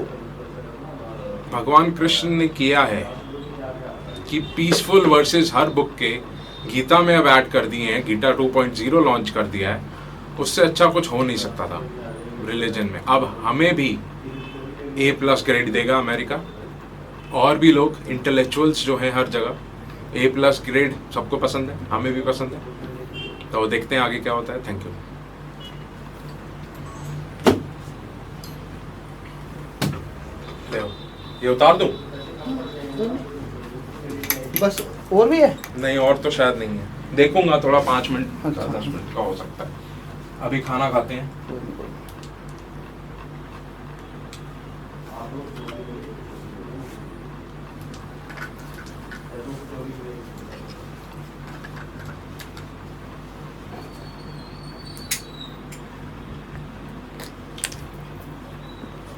S1: भगवान कृष्ण ने किया है कि पीसफुल वर्सेस हर बुक के गीता में अब ऐड कर दिए हैं, गीता 2.0 लॉन्च कर दिया है, उससे अच्छा कुछ हो नहीं सकता था रिलीजन में. अब हमें भी A+ ग्रेड देगा अमेरिका, और भी लोग इंटेलेक्चुअल्स जो हैं हर जगह A+ ग्रेड सबको पसंद है, हमें भी पसंद है. तो देखते हैं आगे क्या होता है. Thank you. ये उतार दूं?
S3: बस और भी है?
S1: नहीं, और तो शायद नहीं है. देखूंगा थोड़ा, 5 मिनट
S3: अच्छा.
S1: 10 मिनट का हो सकता है. अभी खाना खाते हैं.